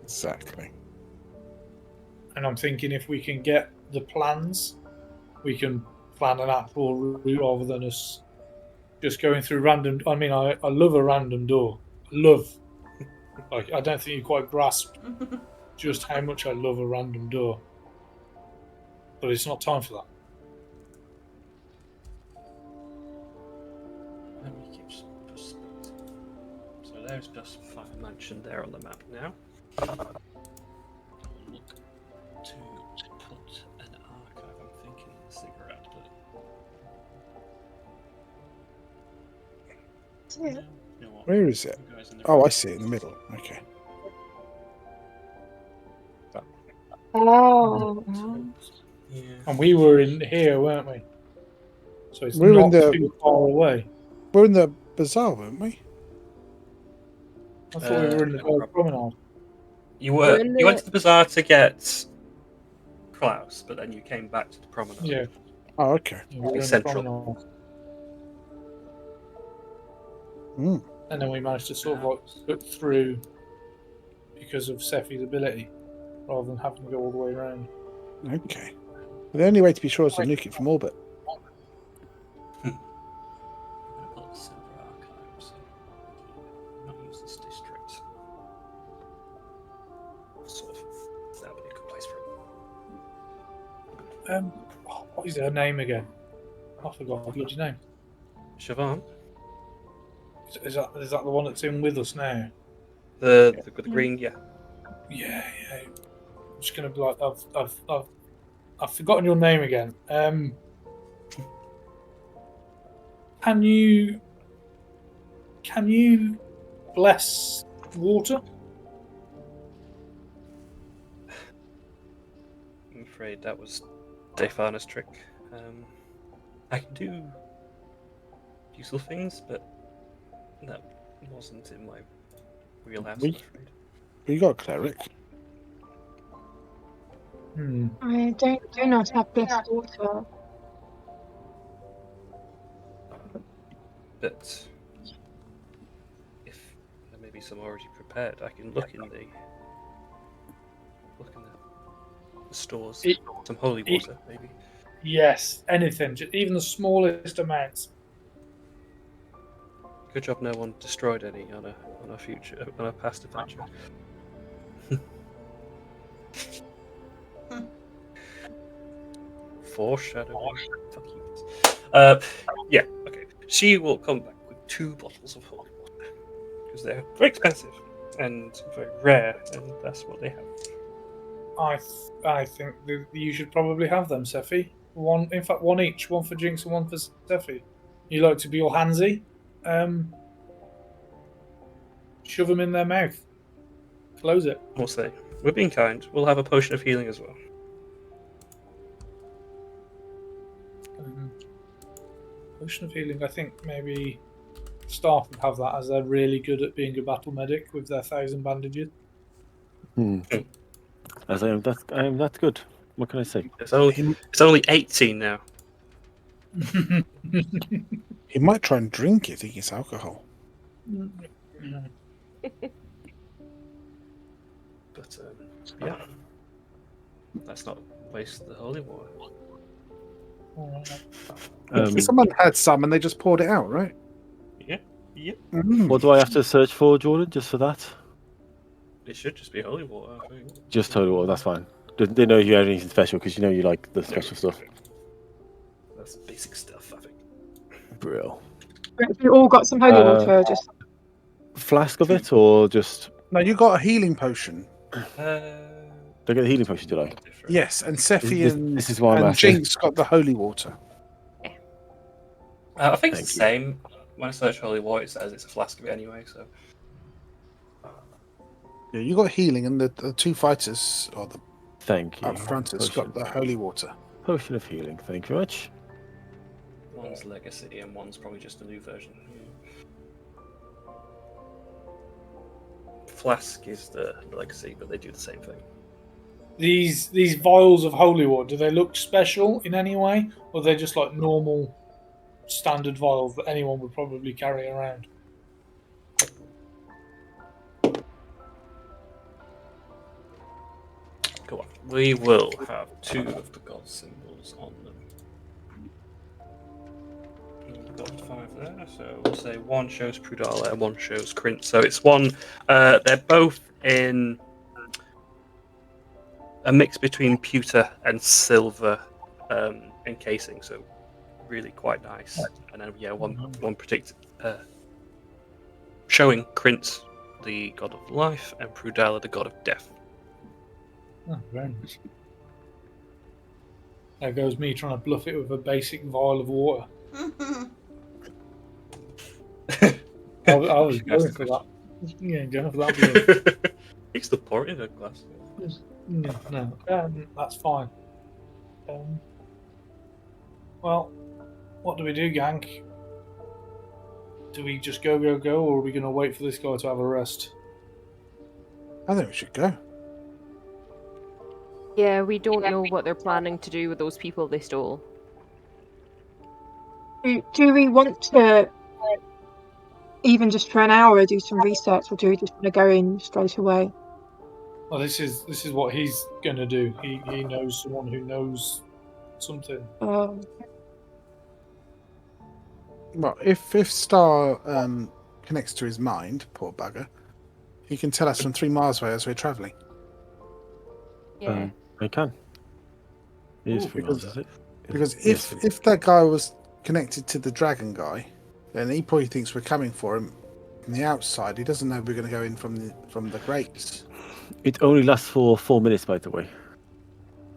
Exactly. And I'm thinking if we can get the plans, we can plan an actual route rather than us just going through random. I mean, I love a random door. I don't think you quite grasp just how much I love a random door. But it's not time for that. Let me keep some perspective. So there's just Fire Mansion there on the map now. Look to put an archive. I'm thinking a cigarette, but Yeah. no, you know what? Where is it? You guys in the Oh, I front. see it in the middle. Okay. Oh. Yeah. And we were in here, weren't we? So it's We're in not the- too far away. We're in the bazaar, weren't we? I thought we were in the Gold Promenade. You We're were in you went the- to the bazaar to get Klaus, but then you came back to the promenade. Yeah, Oh, okay. we were in the Central. Promenade. Mm. And then we managed to sort of like slip through because of Sephi's ability, rather than having to go all the way around. Okay. Well, the only way to be sure is to nuke it from orbit. I'm gonna put Silver Archives. Not use this district. Sort of. That would be a good place for it. What is her name again? I forgot her bloody name. Siobhan, Is that the one that's in with us now? the green, yeah. Yeah. I'm just gonna be like, I've forgotten your name again. Can you bless water? I'm afraid that was Defana's trick. I can do useful things, but that wasn't in my wheelhouse, I'm We- afraid. We got a cleric. I do not have blessed water. But if there may be some already prepared, I can look in the stores. Some holy water, maybe. Yes, anything, even the smallest amounts. Good job, no one destroyed any on a past adventure. Foreshadowing. Fuck you. Yeah. Okay. She will come back with 2 bottles of holy water because they're very expensive and very rare, and that's what they have. I think you should probably have them, Sephi. One, in fact, one each. One for Jinx and one for Sephi. You like to be all handsy? Shove them in their mouth. Close it. We'll say we're being kind. We'll have a potion of healing as well. Potion of healing. I think maybe staff would have that, as they're really good at being a battle medic with their 1,000 bandages. That's good. What can I say? It's only 18 now. He might try and drink it, think it's alcohol. But yeah, let's not waste the holy water. Someone had some and they just poured it out, right? Yeah. Yep. What do I have to search for, Jordan, just for that? It should just be holy water, I think. Just holy water, that's fine. Didn't know if you had anything special, because you know you like the special stuff. That's basic stuff, I think. Brill. We all got some holy water, just Flask of it, or just... No, you got a healing potion. They get the healing potion, did I? Yes, and Sephi This is why I'm and asking. Jinx got the holy water. I think it's Thank the you. same. When I search holy water, it says it's a flask of it anyway, so... Yeah, you got healing, and the two fighters, or the Thank you. up fronters, got the holy water. Potion of healing, thank you very much. One's legacy and one's probably just a new version. Flask is the legacy, but they do the same thing. These vials of holy water, do they look special in any way, or are they just like normal, standard vials that anyone would probably carry around? Go on. We will have 2 of the god symbols on them. We've got 5 there, so we'll say one shows Prudala and one shows Krint. So it's one. They're both in a mix between pewter and silver encasing, so really quite nice. And then one predicted showing Krint, the god of life, and Prudala, the god of death. Oh, very nice. There goes me trying to bluff it with a basic vial of water. I was going for that. Yeah, going for that bluff. You can still pour it in a glass. No, that's fine. Well, what do we do, gang? Do we just go, or are we going to wait for this guy to have a rest? I think we should go. Yeah, we don't know what they're planning to do with those people they stole. do we want to, even just for an hour, do some research, or do we just want to go in straight away? Well, this is what he's going to do. He knows someone who knows something. Well, if Star connects to his mind, poor bugger, he can tell us from 3 miles away as we're travelling. Yeah. I can. It is Ooh, 3 miles, is it? Because Yes, if that guy was connected to the dragon guy, then he probably thinks we're coming for him from the outside. He doesn't know we're going to go in from the grates. It only lasts for 4 minutes, by the way.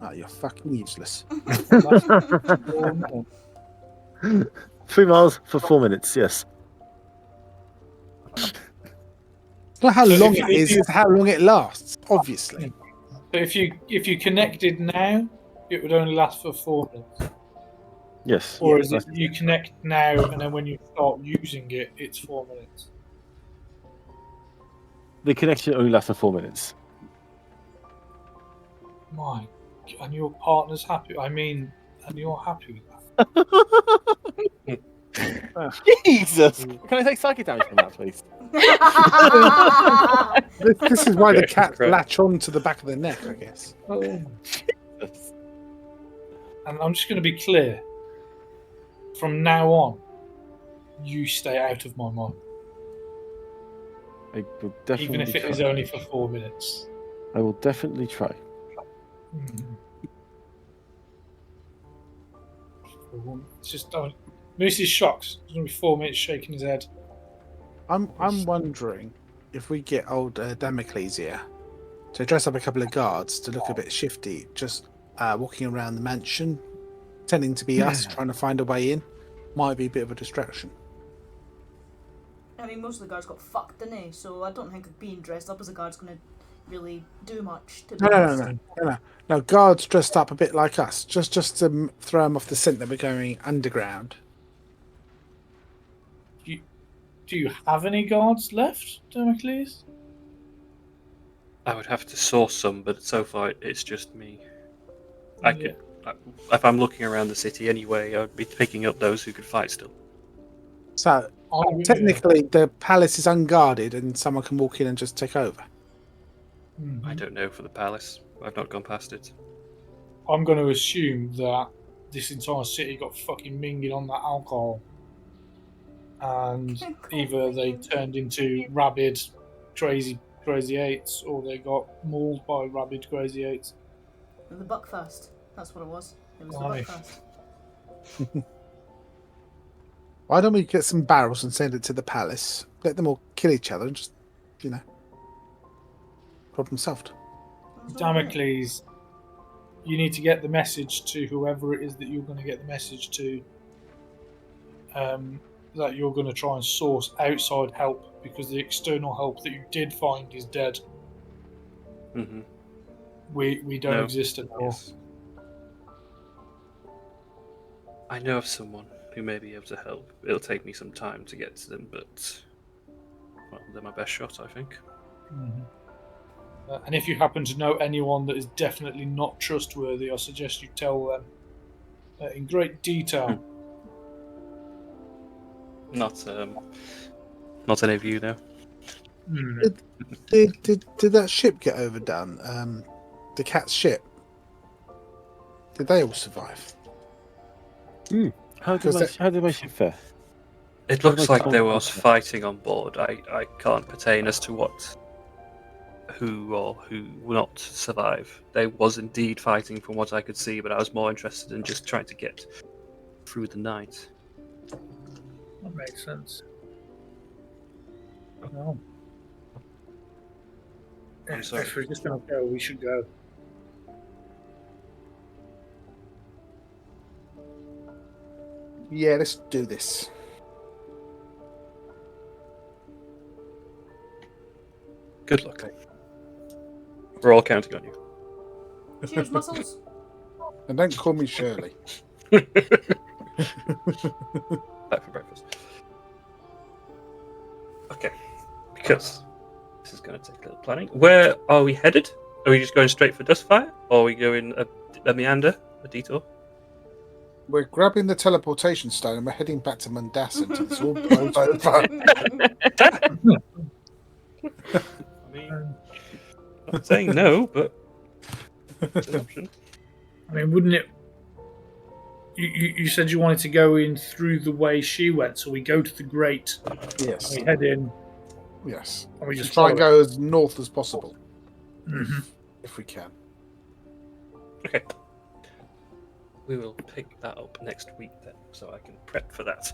Oh, you're fucking useless. 3 miles for 4 minutes, yes. It's not how long it is, it's how long it lasts, obviously. But if you connected now, it would only last for 4 minutes. Yes. Or is it you connect now and then when you start using it, it's 4 minutes? The connection only lasts for 4 minutes. My, and your partner's happy. I mean, and you're happy with that. Jesus! Can I take psychic damage from that, please? This is why the cats latch on to the back of their neck, I guess. And I'm just going to be clear. From now on, you stay out of my mind. I will definitely Even if it try. is only for 4 minutes. I will definitely try. It's just Moose is shocked. It's going to be 4 minutes shaking his head. I'm wondering if we get old Damocles here to dress up a couple of guards to look a bit shifty, just walking around the mansion, pretending to be us, trying to find a way in, might be a bit of a distraction. I mean, most of the guards got fucked, didn't they? So I don't think being dressed up as a guard's going to really do much. To be honest. No, guards dressed up a bit like us, just to throw them off the scent that we're going underground. Do you have any guards left, Damocles? I would have to source some, but so far it's just me. I could, if I'm looking around the city anyway, I'd be picking up those who could fight still. So technically, the palace is unguarded, and someone can walk in and just take over. I don't know for the palace. I've not gone past it. I'm going to assume that this entire city got fucking minging on that alcohol, and either they turned into rabid, crazy eights, or they got mauled by rabid crazy eights. The Buckfast. That's what it was. It was Blimey. the Buckfast. Why don't we get some barrels and send it to the palace? Let them all kill each other and just, problem solved. Damocles, you need to get the message to whoever it is that you're going to get the message to, that you're going to try and source outside help, because the external help that you did find is dead. Mm-hmm. We don't exist anymore. Yes. I know of someone who may be able to help. It'll take me some time to get to them, but well, they're my best shot, I think. Mm-hmm. And if you happen to know anyone that is definitely not trustworthy, I suggest you tell them in great detail. Not any of you, though. Did that ship get overdone? The cat's ship. Did they all survive? How did my ship fare? It looks like there was fighting on board. I can't pertain as to who or who will not survive. There was indeed fighting from what I could see, but I was more interested in just trying to get through the night. That makes sense. Well, I'm sorry. if we're just going to go, we should go. Yeah, let's do this. Good luck. We're all counting on you. Cheers, muscles. And don't call me Shirley. Back for breakfast. Okay, because this is going to take a little planning. Where are we headed? Are we just going straight for Dustfire? Or are we going a meander, a detour? We're grabbing the teleportation stone and we're heading back to Mundassa until this all blows over. I mean, I'm saying no, but it's an option. I mean, wouldn't it... You said you wanted to go in through the way she went, so we go to the Great, Yes. we head in, Yes. and we Just just try and follow go as north as possible. Mhm. If we can. Okay. We will pick that up next week then, so I can prep for that.